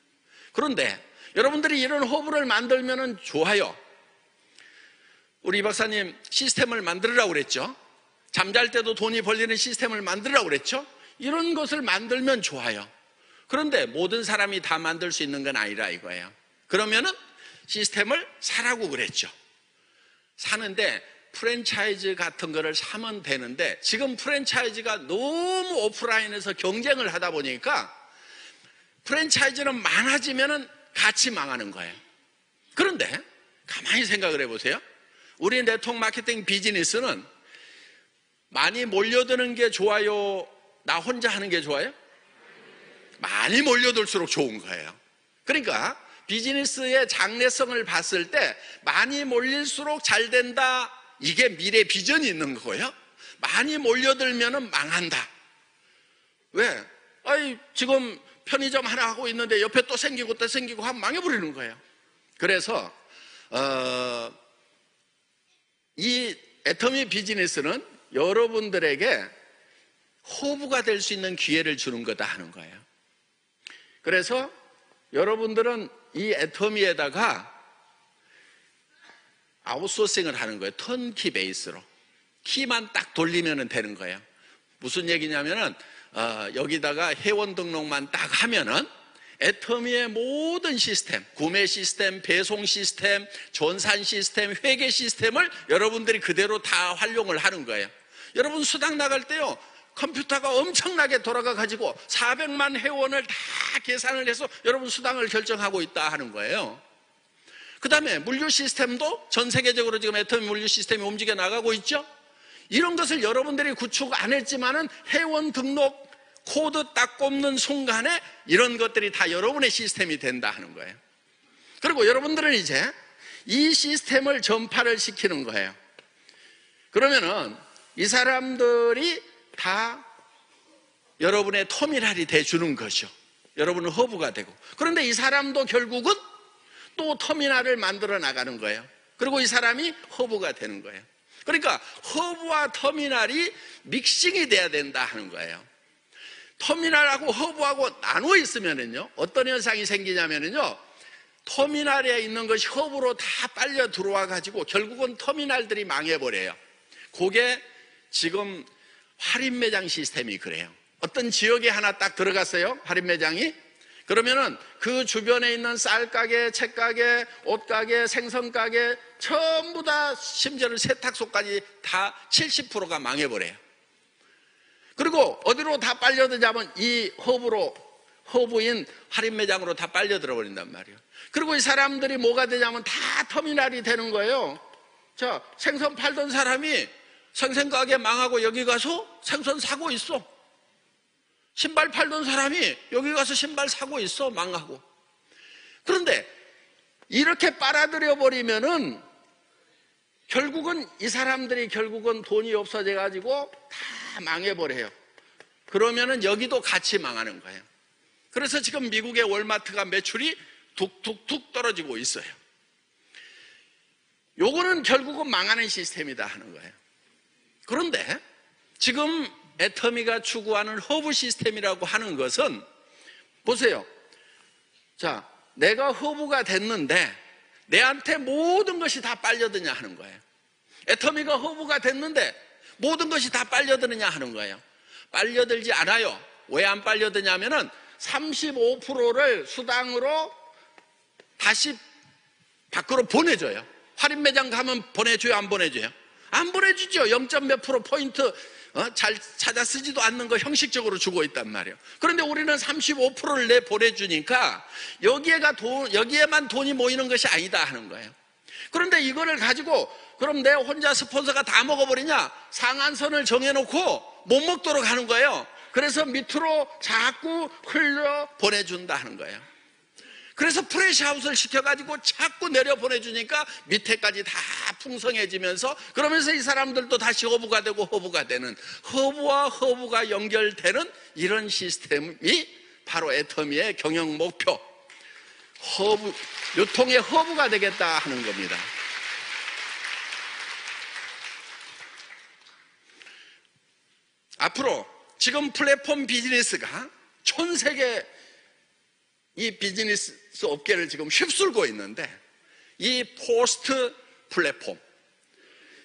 그런데 여러분들이 이런 허브를 만들면 좋아요. 우리 이 박사님 시스템을 만들으라고 그랬죠. 잠잘 때도 돈이 벌리는 시스템을 만들으라고 그랬죠. 이런 것을 만들면 좋아요. 그런데 모든 사람이 다 만들 수 있는 건 아니라 이거예요. 그러면은 시스템을 사라고 그랬죠. 사는데 프랜차이즈 같은 거를 사면 되는데 지금 프랜차이즈가 너무 오프라인에서 경쟁을 하다 보니까 프랜차이즈는 많아지면은 같이 망하는 거예요. 그런데 가만히 생각을 해보세요. 우리 네트워크 마케팅 비즈니스는 많이 몰려드는 게 좋아요? 나 혼자 하는 게 좋아요? 많이 몰려들수록 좋은 거예요. 그러니까 비즈니스의 장래성을 봤을 때 많이 몰릴수록 잘 된다. 이게 미래 비전이 있는 거예요. 많이 몰려들면 망한다. 왜? 지금 편의점 하나 하고 있는데 옆에 또 생기고 또 생기고 하면 망해버리는 거예요. 그래서 이 애터미 비즈니스는 여러분들에게 허브가 될 수 있는 기회를 주는 거다 하는 거예요. 그래서 여러분들은 이 애터미에다가 아웃소싱을 하는 거예요. 턴키 베이스로. 키만 딱 돌리면 되는 거예요. 무슨 얘기냐면은 여기다가 회원 등록만 딱 하면은 애터미의 모든 시스템, 구매 시스템, 배송 시스템, 전산 시스템, 회계 시스템을 여러분들이 그대로 다 활용을 하는 거예요. 여러분 수당 나갈 때요 컴퓨터가 엄청나게 돌아가 가지고 400만 회원을 다 계산을 해서 여러분 수당을 결정하고 있다 하는 거예요. 그 다음에 물류 시스템도 전 세계적으로 지금 애터미 물류 시스템이 움직여 나가고 있죠. 이런 것을 여러분들이 구축 안 했지만은 회원 등록 코드 딱 꼽는 순간에 이런 것들이 다 여러분의 시스템이 된다 하는 거예요. 그리고 여러분들은 이제 이 시스템을 전파를 시키는 거예요. 그러면은 이 사람들이 다 여러분의 터미널이 돼주는 거죠. 여러분은 허브가 되고. 그런데 이 사람도 결국은 또 터미널을 만들어 나가는 거예요. 그리고 이 사람이 허브가 되는 거예요. 그러니까 허브와 터미널이 믹싱이 돼야 된다 하는 거예요. 터미널하고 허브하고 나눠 있으면은요 어떤 현상이 생기냐면은요 터미널에 있는 것이 허브로 다 빨려 들어와 가지고 결국은 터미널들이 망해버려요. 그게 지금 할인매장 시스템이 그래요. 어떤 지역에 하나 딱 들어갔어요, 할인매장이. 그러면은 그 주변에 있는 쌀가게, 책가게, 옷가게, 생선가게 전부 다 심지어는 세탁소까지 다 70%가 망해버려요. 그리고 어디로 다 빨려들자면 이 허브인 할인매장으로 다 빨려들어 버린단 말이에요. 그리고 이 사람들이 뭐가 되냐면 다 터미널이 되는 거예요. 자, 생선 팔던 사람이 생선가게 망하고 여기 가서 생선 사고 있어. 신발 팔던 사람이 여기 가서 신발 사고 있어, 망하고. 그런데 이렇게 빨아들여 버리면은 결국은 이 사람들이 결국은 돈이 없어져 가지고 다 망해버려요. 그러면은 여기도 같이 망하는 거예요. 그래서 지금 미국의 월마트가 매출이 툭툭툭 떨어지고 있어요. 요거는 결국은 망하는 시스템이다 하는 거예요. 그런데 지금 애터미가 추구하는 허브 시스템이라고 하는 것은 보세요. 자, 내가 허브가 됐는데 내한테 모든 것이 다 빨려드냐 하는 거예요. 애터미가 허브가 됐는데 모든 것이 다 빨려드느냐 하는 거예요. 빨려들지 않아요. 왜 안 빨려드냐면은 35%를 수당으로 다시 밖으로 보내줘요. 할인매장 가면 보내줘요, 안 보내줘요? 안 보내주죠. 0. 몇 프로 포인트 잘 찾아 쓰지도 않는 거 형식적으로 주고 있단 말이에요. 그런데 우리는 35%를 내 보내주니까 여기에만 돈이 모이는 것이 아니다 하는 거예요. 그런데 이거를 가지고 그럼 내 혼자 스폰서가 다 먹어버리냐? 상한선을 정해놓고 못 먹도록 하는 거예요. 그래서 밑으로 자꾸 흘려 보내준다 하는 거예요. 그래서 프레시아웃을 시켜가지고 자꾸 내려 보내주니까 밑에까지 다 풍성해지면서, 그러면서 이 사람들도 다시 허브가 되고 허브가 되는, 허브와 허브가 연결되는 이런 시스템이 바로 애터미의 경영 목표, 허브, 유통의 허브가 되겠다 하는 겁니다. 앞으로 지금 플랫폼 비즈니스가 전 세계 이 비즈니스 업계를 지금 휩쓸고 있는데, 이 포스트 플랫폼,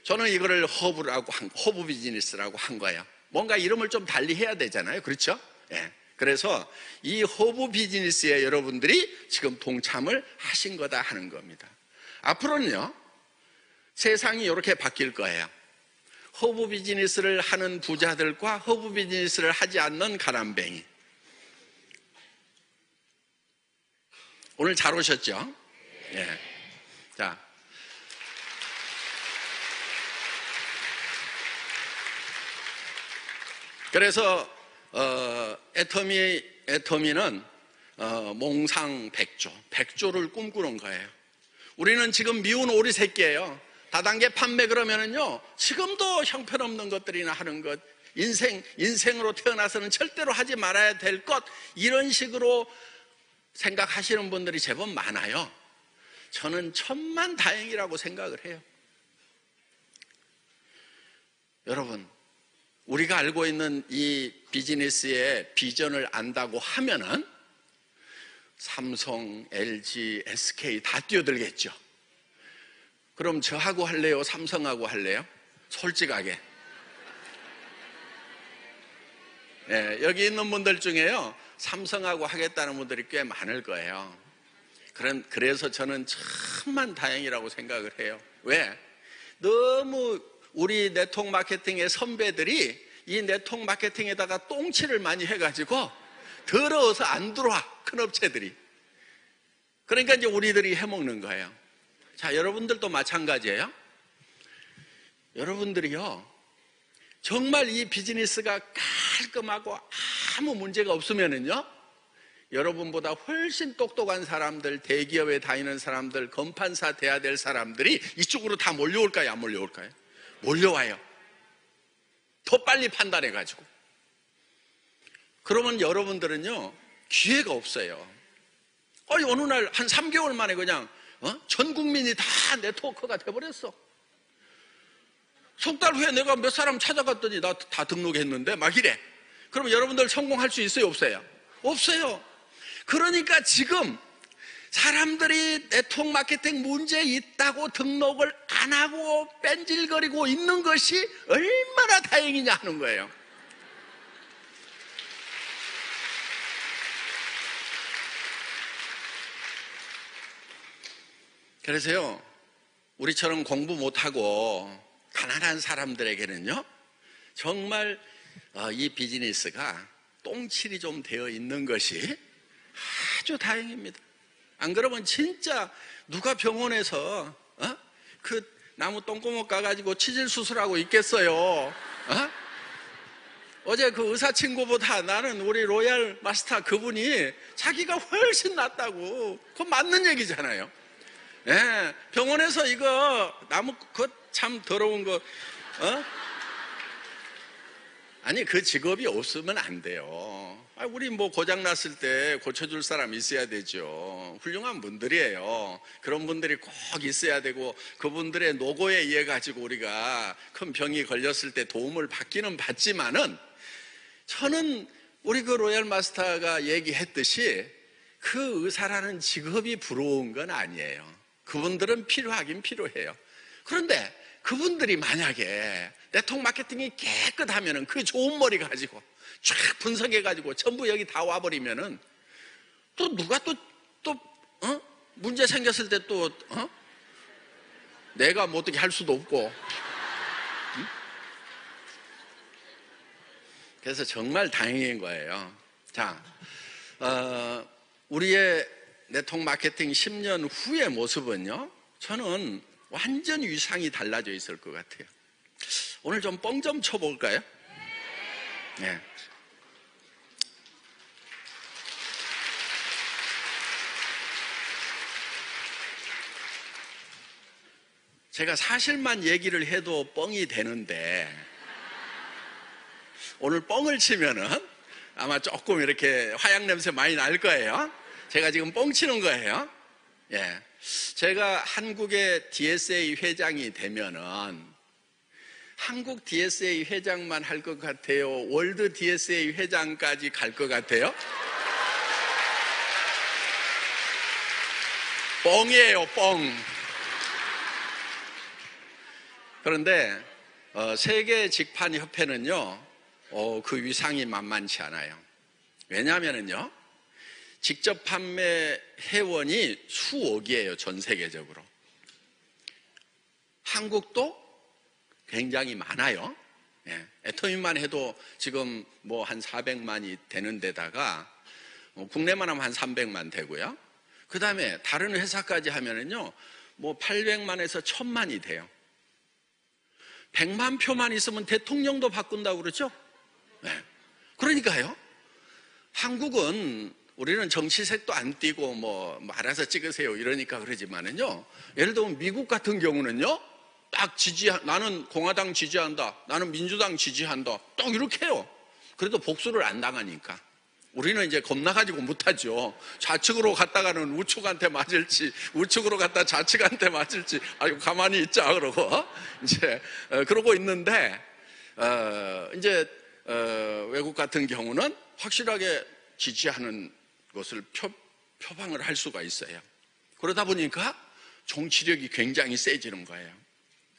저는 이거를 허브 비즈니스라고 한 거예요. 뭔가 이름을 좀 달리 해야 되잖아요. 그렇죠? 예. 그래서 이 허브 비즈니스에 여러분들이 지금 동참을 하신 거다 하는 겁니다. 앞으로는요, 세상이 이렇게 바뀔 거예요. 허브 비즈니스를 하는 부자들과 허브 비즈니스를 하지 않는 가난뱅이. 오늘 잘 오셨죠? 예. 자. 그래서, 애터미는, 몽상 100조를 꿈꾸는 거예요. 우리는 지금 미운 오리 새끼예요. 다단계 판매 그러면은요, 지금도 형편없는 것들이나 하는 것, 인생으로 태어나서는 절대로 하지 말아야 될 것, 이런 식으로 생각하시는 분들이 제법 많아요. 저는 천만다행이라고 생각을 해요. 여러분, 우리가 알고 있는 이 비즈니스의 비전을 안다고 하면은 삼성, LG, SK 다 뛰어들겠죠. 그럼 저하고 할래요? 삼성하고 할래요? 솔직하게. 네, 여기 있는 분들 중에요, 삼성하고 하겠다는 분들이 꽤 많을 거예요. 그래서 저는 천만 다행이라고 생각을 해요. 왜? 너무 우리 네트워크 마케팅의 선배들이 이 네트워크 마케팅에다가 똥칠을 많이 해가지고 더러워서 안 들어와, 큰 업체들이. 그러니까 이제 우리들이 해먹는 거예요. 자, 여러분들도 마찬가지예요. 여러분들이요, 정말 이 비즈니스가 깔끔하고 아무 문제가 없으면은요, 여러분보다 훨씬 똑똑한 사람들, 대기업에 다니는 사람들, 건판사 돼야 될 사람들이 이쪽으로 다 몰려올까요? 안 몰려올까요? 몰려와요. 더 빨리 판단해가지고. 그러면 여러분들은요, 기회가 없어요. 어느 날 한 3개월 만에 그냥 전 국민이 다 네트워크가 돼버렸어. 석 달 후에 내가 몇 사람 찾아갔더니 나 다 등록했는데 막 이래. 그럼 여러분들 성공할 수 있어요? 없어요? 없어요. 그러니까 지금 사람들이 네트워크 마케팅 문제 있다고 등록을 안 하고 뺀질거리고 있는 것이 얼마나 다행이냐 하는 거예요. 그래서요, 우리처럼 공부 못하고 가난한 사람들에게는요, 정말 이 비즈니스가 똥칠이 좀 되어 있는 것이 아주 다행입니다. 안 그러면 진짜 누가 병원에서 그 나무 똥구멍 까가지고 치질 수술하고 있겠어요? 어제 그 의사 친구보다 나는 우리 로얄 마스터 그분이 자기가 훨씬 낫다고. 그건 맞는 얘기잖아요. 예, 병원에서 이거 나무 그 참 더러운 거 아니, 그 직업이 없으면 안 돼요. 우리 뭐 고장 났을 때 고쳐줄 사람 있어야 되죠. 훌륭한 분들이에요. 그런 분들이 꼭 있어야 되고, 그분들의 노고에 의해 가지고 우리가 큰 병이 걸렸을 때 도움을 받기는 받지만은, 저는 우리 그 로얄 마스터가 얘기했듯이 그 의사라는 직업이 부러운 건 아니에요. 그분들은 필요하긴 필요해요. 그런데 그분들이 만약에 네트워크 마케팅이 깨끗하면은, 그 좋은 머리 가지고 쫙 분석해가지고 전부 여기 다 와버리면은, 또 누가 문제 생겼을 때 내가 뭐 어떻게 할 수도 없고, 그래서 정말 다행인 거예요. 자, 우리의 네트워크 마케팅 10년 후의 모습은요, 저는 완전 위상이 달라져 있을 것 같아요. 오늘 좀 뻥 좀 쳐볼까요? 네. 제가 사실만 얘기를 해도 뻥이 되는데, 오늘 뻥을 치면은 아마 조금 이렇게 화약 냄새 많이 날 거예요. 제가 지금 뻥 치는 거예요. 예. 제가 한국의 DSA 회장이 되면은 한국 DSA 회장만 할 것 같아요? 월드 DSA 회장까지 갈 것 같아요? 뻥이에요, 뻥. 그런데 세계 직판협회는요, 그 위상이 만만치 않아요. 왜냐하면요, 직접 판매 회원이 수억이에요, 전 세계적으로. 한국도 굉장히 많아요. 예, 애터미만 해도 지금 뭐 한 400만이 되는 데다가 국내만 하면 한 300만 되고요. 그 다음에 다른 회사까지 하면은요, 뭐 800만에서 1000만이 돼요. 100만 표만 있으면 대통령도 바꾼다고 그러죠? 네. 그러니까요, 한국은 우리는 정치색도 안 띄고 뭐 알아서 찍으세요 이러니까 그러지만은요, 예를 들면 미국 같은 경우는요, 딱 나는 공화당 지지한다, 나는 민주당 지지한다, 딱 이렇게 해요. 그래도 복수를 안 당하니까. 우리는 이제 겁나가지고 못하죠. 좌측으로 갔다가는 우측한테 맞을지, 우측으로 갔다 좌측한테 맞을지, 아이고 가만히 있자 그러고 이제 그러고 있는데, 이제 외국 같은 경우는 확실하게 지지하는 것을 표방을 할 수가 있어요. 그러다 보니까 정치력이 굉장히 세지는 거예요.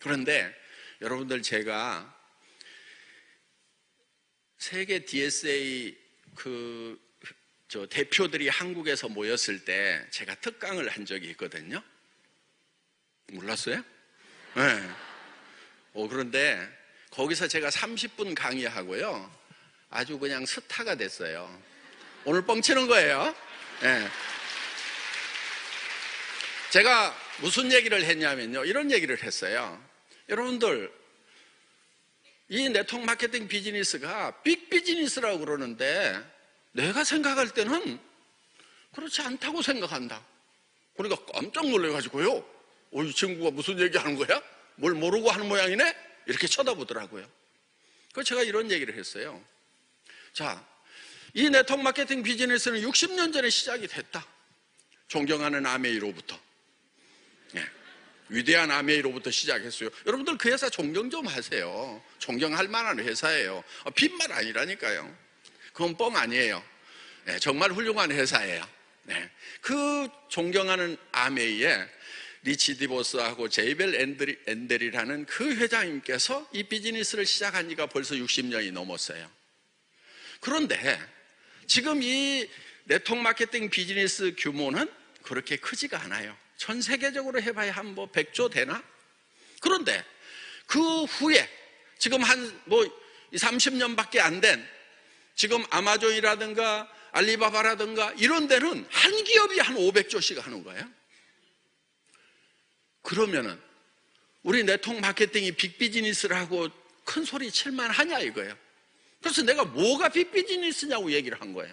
그런데 여러분들, 제가 세계 DSA 대표들이 한국에서 모였을 때 제가 특강을 한 적이 있거든요. 몰랐어요? 네. 그런데 거기서 제가 30분 강의하고요, 아주 그냥 스타가 됐어요. 오늘 뻥치는 거예요. 네. 제가 무슨 얘기를 했냐면요, 이런 얘기를 했어요. 여러분들, 이 네트워크 마케팅 비즈니스가 빅 비즈니스라고 그러는데 내가 생각할 때는 그렇지 않다고 생각한다. 그러니까 깜짝 놀래가지고요, 이 친구가 무슨 얘기하는 거야? 뭘 모르고 하는 모양이네? 이렇게 쳐다보더라고요. 그래서 제가 이런 얘기를 했어요. 자, 이 네트워크 마케팅 비즈니스는 60년 전에 시작이 됐다. 존경하는 아메이로부터, 위대한 아메이로부터 시작했어요. 여러분들 그 회사 존경 좀 하세요. 존경할 만한 회사예요. 빈말 아니라니까요. 그건 뻥 아니에요. 네, 정말 훌륭한 회사예요. 네. 그 존경하는 아메이에 리치 디보스하고 제이벨 엔델이라는 그 회장님께서 이 비즈니스를 시작한 지가 벌써 60년이 넘었어요. 그런데 지금 이 네트워크 마케팅 비즈니스 규모는 그렇게 크지가 않아요. 전 세계적으로 해봐야 한 뭐 100조 되나? 그런데 그 후에 지금 한 뭐 30년밖에 안 된 지금 아마존이라든가 알리바바라든가 이런 데는 한 기업이 한 500조씩 하는 거예요. 그러면은 우리 네트워크 마케팅이 빅비즈니스라고 큰 소리 칠만 하냐 이거예요. 그래서 내가 뭐가 빅비즈니스냐고 얘기를 한 거예요.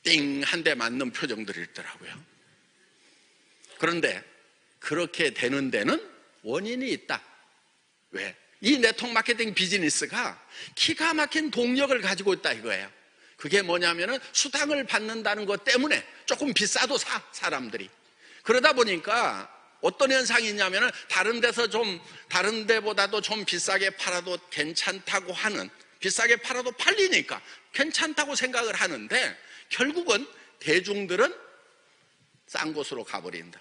띵 한 대 맞는 표정들이 있더라고요. 그런데 그렇게 되는 데는 원인이 있다. 왜? 이 네트워크 마케팅 비즈니스가 기가 막힌 동력을 가지고 있다 이거예요. 그게 뭐냐면은 수당을 받는다는 것 때문에 조금 비싸도 사람들이. 그러다 보니까 어떤 현상이 있냐면은 다른 데보다도 좀 비싸게 팔아도 괜찮다고 하는, 비싸게 팔아도 팔리니까 괜찮다고 생각을 하는데 결국은 대중들은 싼 곳으로 가버린다.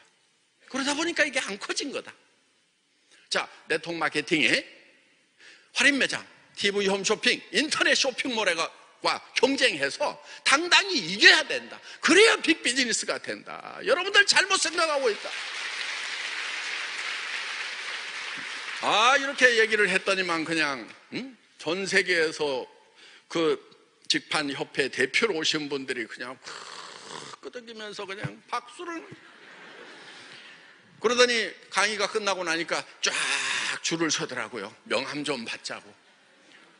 그러다 보니까 이게 안 커진 거다. 자, 네트워크 마케팅이 할인 매장, TV 홈쇼핑, 인터넷 쇼핑몰과 경쟁해서 당당히 이겨야 된다. 그래야 빅 비즈니스가 된다. 여러분들 잘못 생각하고 있다. 이렇게 얘기를 했더니만 그냥 전 세계에서 그 직판협회 대표로 오신 분들이 그냥 끄덕이면서 그냥 박수를. 그러더니 강의가 끝나고 나니까 쫙 줄을 서더라고요. 명함 좀 받자고.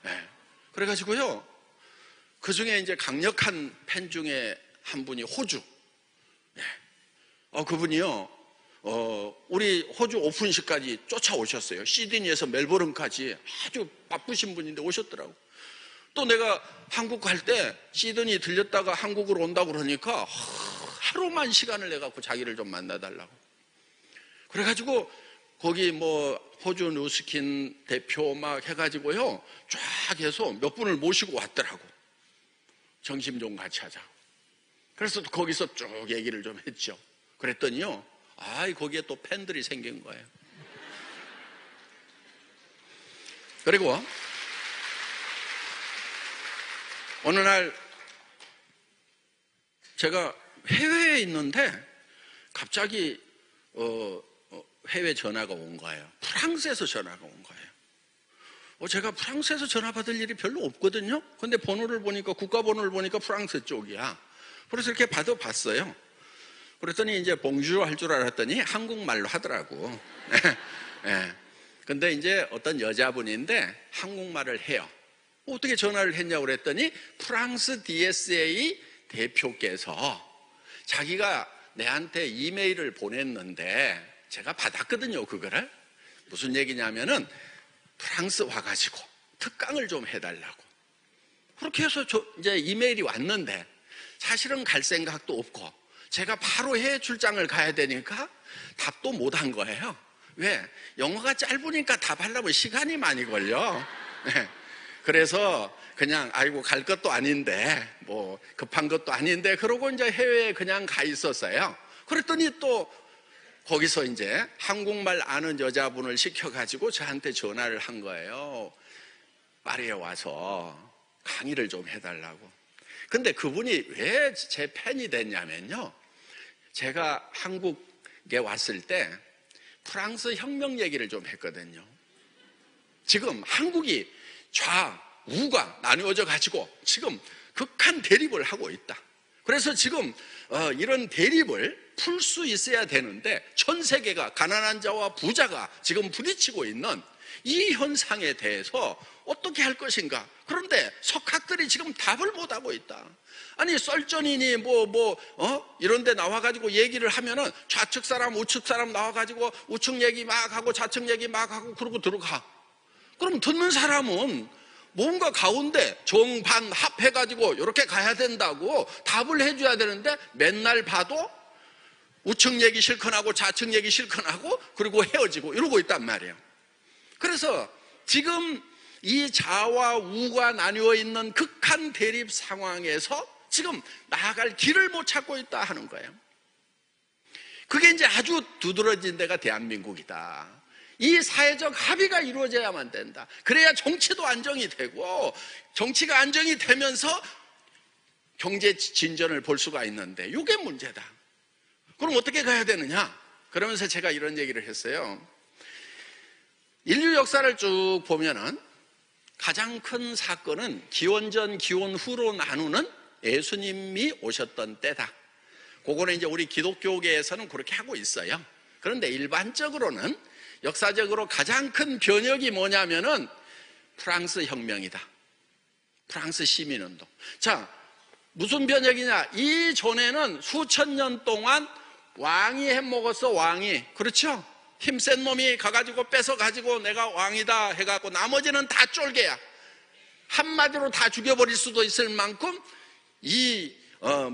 네. 그래가지고요, 그 중에 이제 강력한 팬 중에 한 분이 호주. 네. 그분이요, 우리 호주 오픈식까지 쫓아오셨어요. 시드니에서 멜버른까지 아주 바쁘신 분인데 오셨더라고. 또 내가 한국 갈 때 시드니 들렸다가 한국으로 온다고 그러니까 하루만 시간을 내갖고 자기를 좀 만나달라고. 그래가지고 거기 뭐 호주 누스킨 대표 막 해가지고요, 쫙 해서 몇 분을 모시고 왔더라고. 점심 좀 같이 하자고. 그래서 거기서 쭉 얘기를 좀 했죠. 그랬더니요, 거기에 또 팬들이 생긴 거예요. 그리고 어느 날 제가 해외에 있는데 갑자기 해외 전화가 온 거예요. 프랑스에서 전화가 온 거예요. 제가 프랑스에서 전화 받을 일이 별로 없거든요. 근데 번호를 보니까, 국가번호를 보니까 프랑스 쪽이야. 그래서 이렇게 받아봤어요. 그랬더니 이제 봉주어 할 줄 알았더니 한국말로 하더라고. 네. 근데 이제 어떤 여자분인데 한국말을 해요. 어떻게 전화를 했냐고 그랬더니 프랑스 DSA 대표께서 자기가 내한테 이메일을 보냈는데 제가 받았거든요, 그거를. 무슨 얘기냐면은 프랑스 와가지고 특강을 좀 해달라고. 그렇게 해서 이제 이메일이 왔는데 사실은 갈 생각도 없고 제가 바로 해외 출장을 가야 되니까 답도 못 한 거예요. 왜? 영어가 짧으니까 답하려면 시간이 많이 걸려. 네. 그래서 그냥 갈 것도 아닌데 뭐 급한 것도 아닌데 그러고 이제 해외에 그냥 가 있었어요. 그랬더니 또 거기서 이제 한국말 아는 여자분을 시켜가지고 저한테 전화를 한 거예요. 파리에 와서 강의를 좀 해달라고. 근데 그분이 왜 제 팬이 됐냐면요, 제가 한국에 왔을 때 프랑스 혁명 얘기를 좀 했거든요. 지금 한국이 좌우가 나누어져 가지고 지금 극한 대립을 하고 있다. 그래서 지금 이런 대립을 풀 수 있어야 되는데 전 세계가 가난한 자와 부자가 지금 부딪히고 있는 이 현상에 대해서 어떻게 할 것인가. 그런데 석학들이 지금 답을 못하고 있다. 아니 썰전이니 이런 데 나와가지고 얘기를 하면은 좌측 사람 우측 사람 나와가지고 우측 얘기 막 하고 좌측 얘기 막 하고 그러고 들어가. 그럼 듣는 사람은 뭔가 가운데 정반합 해가지고 이렇게 가야 된다고 답을 해줘야 되는데 맨날 봐도 우측 얘기 실컷 하고 좌측 얘기 실컷 하고 그리고 헤어지고 이러고 있단 말이에요. 그래서 지금 이 좌와 우가 나뉘어 있는 극한 대립 상황에서 지금 나아갈 길을 못 찾고 있다 하는 거예요. 그게 이제 아주 두드러진 데가 대한민국이다. 이 사회적 합의가 이루어져야만 된다. 그래야 정치도 안정이 되고 정치가 안정이 되면서 경제 진전을 볼 수가 있는데 이게 문제다. 그럼 어떻게 가야 되느냐? 그러면서 제가 이런 얘기를 했어요. 인류 역사를 쭉 보면은 가장 큰 사건은 기원전 기원 후로 나누는 예수님이 오셨던 때다. 그거는 이제 우리 기독교계에서는 그렇게 하고 있어요. 그런데 일반적으로는 역사적으로 가장 큰 변혁이 뭐냐면은 프랑스 혁명이다. 프랑스 시민운동. 자, 무슨 변혁이냐? 이 전에는 수천 년 동안 왕이 해먹었어, 왕이. 그렇죠? 힘센 놈이 가가지고 뺏어가지고 내가 왕이다 해갖고 나머지는 다 쫄개야. 한마디로 다 죽여버릴 수도 있을 만큼 이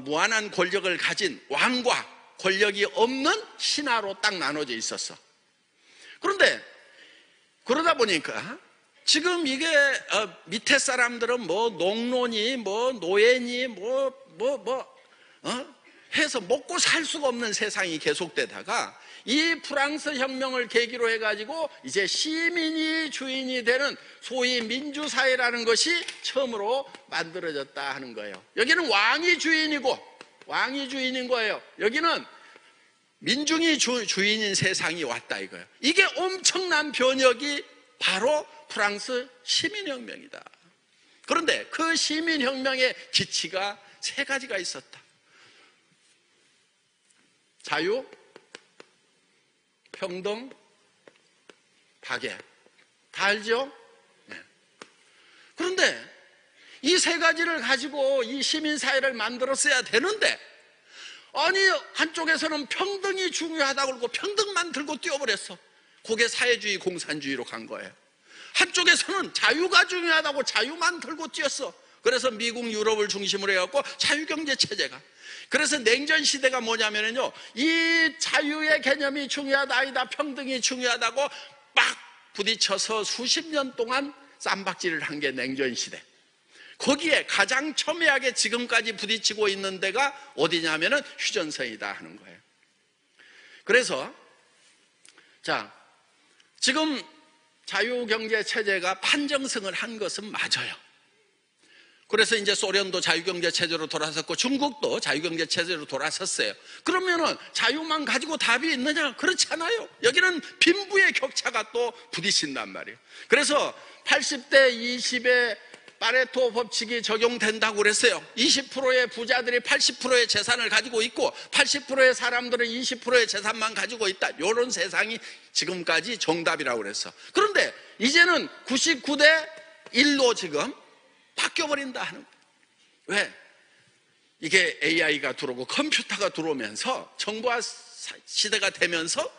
무한한 권력을 가진 왕과 권력이 없는 신하로 딱 나눠져 있었어. 그런데 그러다 보니까 지금 이게 밑에 사람들은 뭐 농노니 뭐 노예니 해서 먹고 살 수가 없는 세상이 계속되다가 이 프랑스 혁명을 계기로 해가지고 이제 시민이 주인이 되는 소위 민주사회라는 것이 처음으로 만들어졌다 하는 거예요. 여기는 왕이 주인이고 왕이 주인인 거예요. 여기는 민중이 주인인 세상이 왔다 이거예요. 이게 엄청난 변혁이 바로 프랑스 시민혁명이다. 그런데 그 시민혁명의 기치가 세 가지가 있었다. 자유, 평등, 박애. 다 알죠? 네. 그런데 이 세 가지를 가지고 이 시민사회를 만들었어야 되는데, 아니 한쪽에서는 평등이 중요하다고 그러고 평등만 들고 뛰어버렸어. 그게 사회주의 공산주의로 간 거예요. 한쪽에서는 자유가 중요하다고 자유만 들고 뛰었어. 그래서 미국 유럽을 중심으로 해갖고 자유경제체제가, 그래서 냉전시대가 뭐냐면요, 이 자유의 개념이 중요하다, 아니다, 평등이 중요하다고 막 부딪혀서 수십 년 동안 쌈박질을 한 게 냉전시대. 거기에 가장 첨예하게 지금까지 부딪히고 있는 데가 어디냐면은 휴전선이다 하는 거예요. 그래서 자, 지금 자유경제체제가 판정승을 한 것은 맞아요. 그래서 이제 소련도 자유경제체제로 돌아섰고 중국도 자유경제체제로 돌아섰어요. 그러면은 자유만 가지고 답이 있느냐? 그렇지 않아요. 여기는 빈부의 격차가 또 부딪힌단 말이에요. 그래서 80대 20의 파레토 법칙이 적용된다고 그랬어요. 20%의 부자들이 80%의 재산을 가지고 있고 80%의 사람들은 20%의 재산만 가지고 있다. 이런 세상이 지금까지 정답이라고 그랬어. 그런데 이제는 99대 1로 지금 바뀌어버린다 하는 거예요. 왜? 이게 AI가 들어오고 컴퓨터가 들어오면서 정보화 시대가 되면서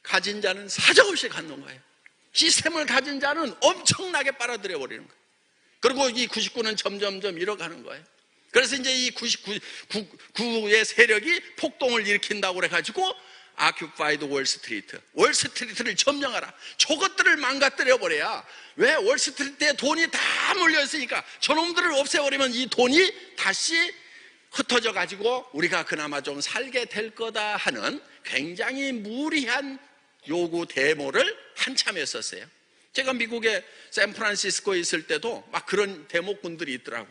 가진 자는 사정없이 갖는 거예요. 시스템을 가진 자는 엄청나게 빨아들여 버리는 거예요. 그리고 이 99는 점점점 잃어가는 거예요. 그래서 이제 이 99의 세력이 폭동을 일으킨다고 그래가지고 Occupied Wall Street, 월스트리트를 점령하라. 저것들을 망가뜨려 버려야. 왜? 월스트리트에 돈이 다 몰려있으니까 저놈들을 없애버리면 이 돈이 다시 흩어져 가지고 우리가 그나마 좀 살게 될 거다 하는 굉장히 무리한 요구 데모를 한참 했었어요. 제가 미국의 샌프란시스코에 있을 때도 막 그런 데모꾼들이 있더라고.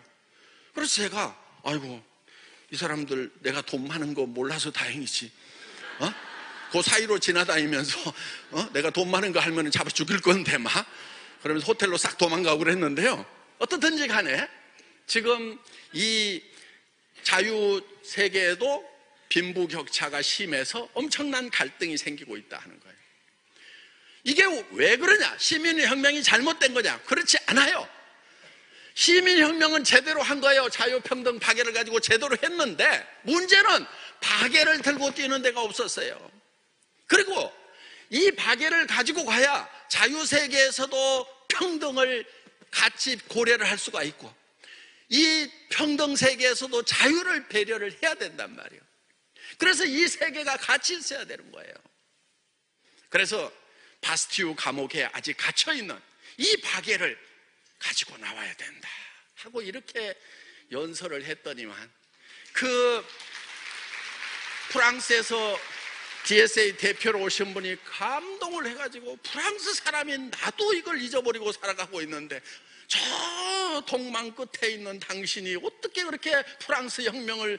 그래서 제가 아이고 이 사람들 내가 돈 많은 거 몰라서 다행이지, 그 사이로 지나다니면서 내가 돈 많은 거 하면 잡아 죽일 건데 막 그러면서 호텔로 싹 도망가고 그랬는데요, 어떻든지 간에 지금 이 자유 세계에도 빈부격차가 심해서 엄청난 갈등이 생기고 있다 하는 거예요. 이게 왜 그러냐? 시민혁명이 잘못된 거냐? 그렇지 않아요. 시민혁명은 제대로 한 거예요. 자유평등 박애를 가지고 제대로 했는데 문제는 박애를 들고 뛰는 데가 없었어요. 그리고 이 박애를 가지고 가야 자유세계에서도 평등을 같이 고려를 할 수가 있고 이 평등세계에서도 자유를 배려를 해야 된단 말이에요. 그래서 이 세계가 같이 있어야 되는 거예요. 그래서 바스티유 감옥에 아직 갇혀있는 이 박애를 가지고 나와야 된다 하고 이렇게 연설을 했더니만 그 프랑스에서 DSA 대표로 오신 분이 감동을 해가지고 프랑스 사람이 나도 이걸 잊어버리고 살아가고 있는데 저 동망 끝에 있는 당신이 어떻게 그렇게 프랑스 혁명을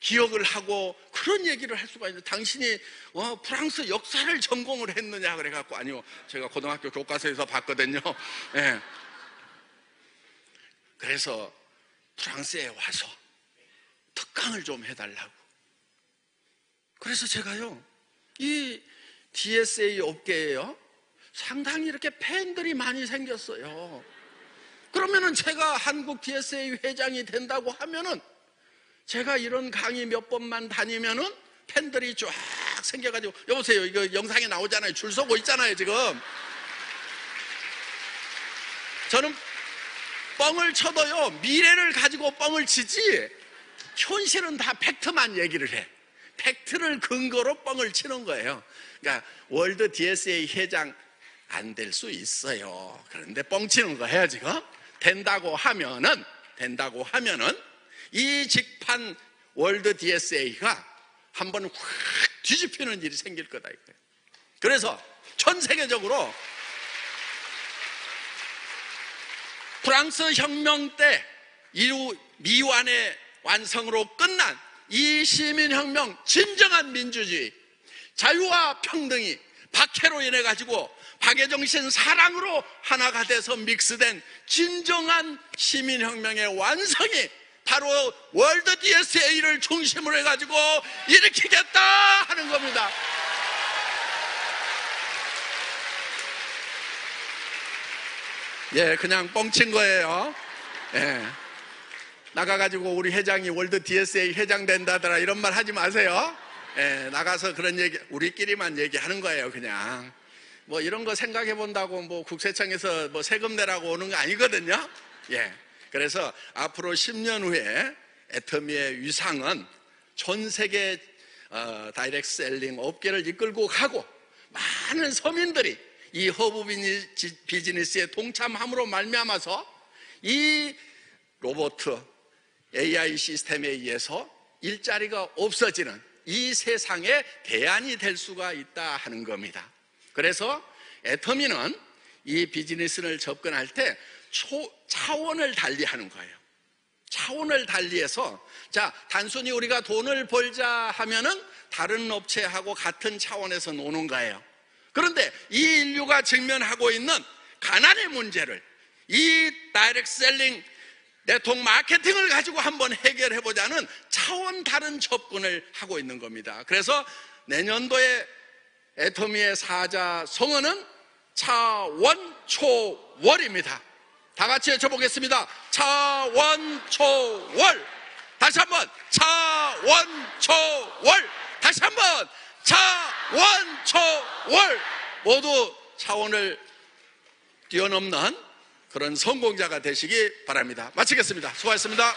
기억을 하고 그런 얘기를 할 수가 있는데 당신이 프랑스 역사를 전공을 했느냐 그래갖고 아니요 제가 고등학교 교과서에서 봤거든요. 네. 그래서 프랑스에 와서 특강을 좀 해달라고. 그래서 제가요 이 DSA 업계에요 상당히 이렇게 팬들이 많이 생겼어요. 그러면은 제가 한국 DSA 회장이 된다고 하면은 제가 이런 강의 몇 번만 다니면은 팬들이 쫙 생겨가지고 여보세요 이거 영상에 나오잖아요. 줄 서고 있잖아요 지금. 저는 뻥을 쳐도요 미래를 가지고 뻥을 치지 현실은 다 팩트만 얘기를 해. 팩트를 근거로 뻥을 치는 거예요. 그러니까 월드 DSA 회장 안 될 수 있어요. 그런데 뻥 치는 거예요 지금. 된다고 하면은 이 직판 월드 DSA가 한번 확 뒤집히는 일이 생길 거다 이거예요. 그래서 전 세계적으로 프랑스 혁명 때 이후 미완의 완성으로 끝난 이 시민혁명 진정한 민주주의 자유와 평등이 박해로 인해 가지고 박의 정신 사랑으로 하나가 돼서 믹스된 진정한 시민혁명의 완성이 바로 월드 DSA를 중심으로 해가지고 일으키겠다 하는 겁니다. 예, 그냥 뻥친 거예요. 예. 나가가지고 우리 회장이 월드 DSA 회장 된다더라 이런 말 하지 마세요. 예, 나가서 그런 얘기 우리끼리만 얘기하는 거예요. 그냥 뭐 이런 거 생각해 본다고 뭐 국세청에서 뭐 세금 내라고 오는 거 아니거든요. 예, 그래서 앞으로 10년 후에 애터미의 위상은 전 세계 다이렉트 셀링 업계를 이끌고 가고 많은 서민들이 이 허브 비즈니스에 동참함으로 말미암아서 이 로봇 AI 시스템에 의해서 일자리가 없어지는 이 세상의 대안이 될 수가 있다 하는 겁니다. 그래서 애터미는 이 비즈니스를 접근할 때 차원을 달리 하는 거예요. 차원을 달리해서 자, 단순히 우리가 돈을 벌자 하면은 다른 업체하고 같은 차원에서 노는 거예요. 그런데 이 인류가 직면하고 있는 가난의 문제를 이 다이렉트 셀링 네트워크 마케팅을 가지고 한번 해결해 보자는 차원 다른 접근을 하고 있는 겁니다. 그래서 내년도에 애터미의 사자 성어는 차원초월입니다. 다 같이 외쳐보겠습니다. 차원초월. 다시 한번 차원초월. 다시 한번 차원초월. 모두 차원을 뛰어넘는 그런 성공자가 되시기 바랍니다. 마치겠습니다. 수고하셨습니다.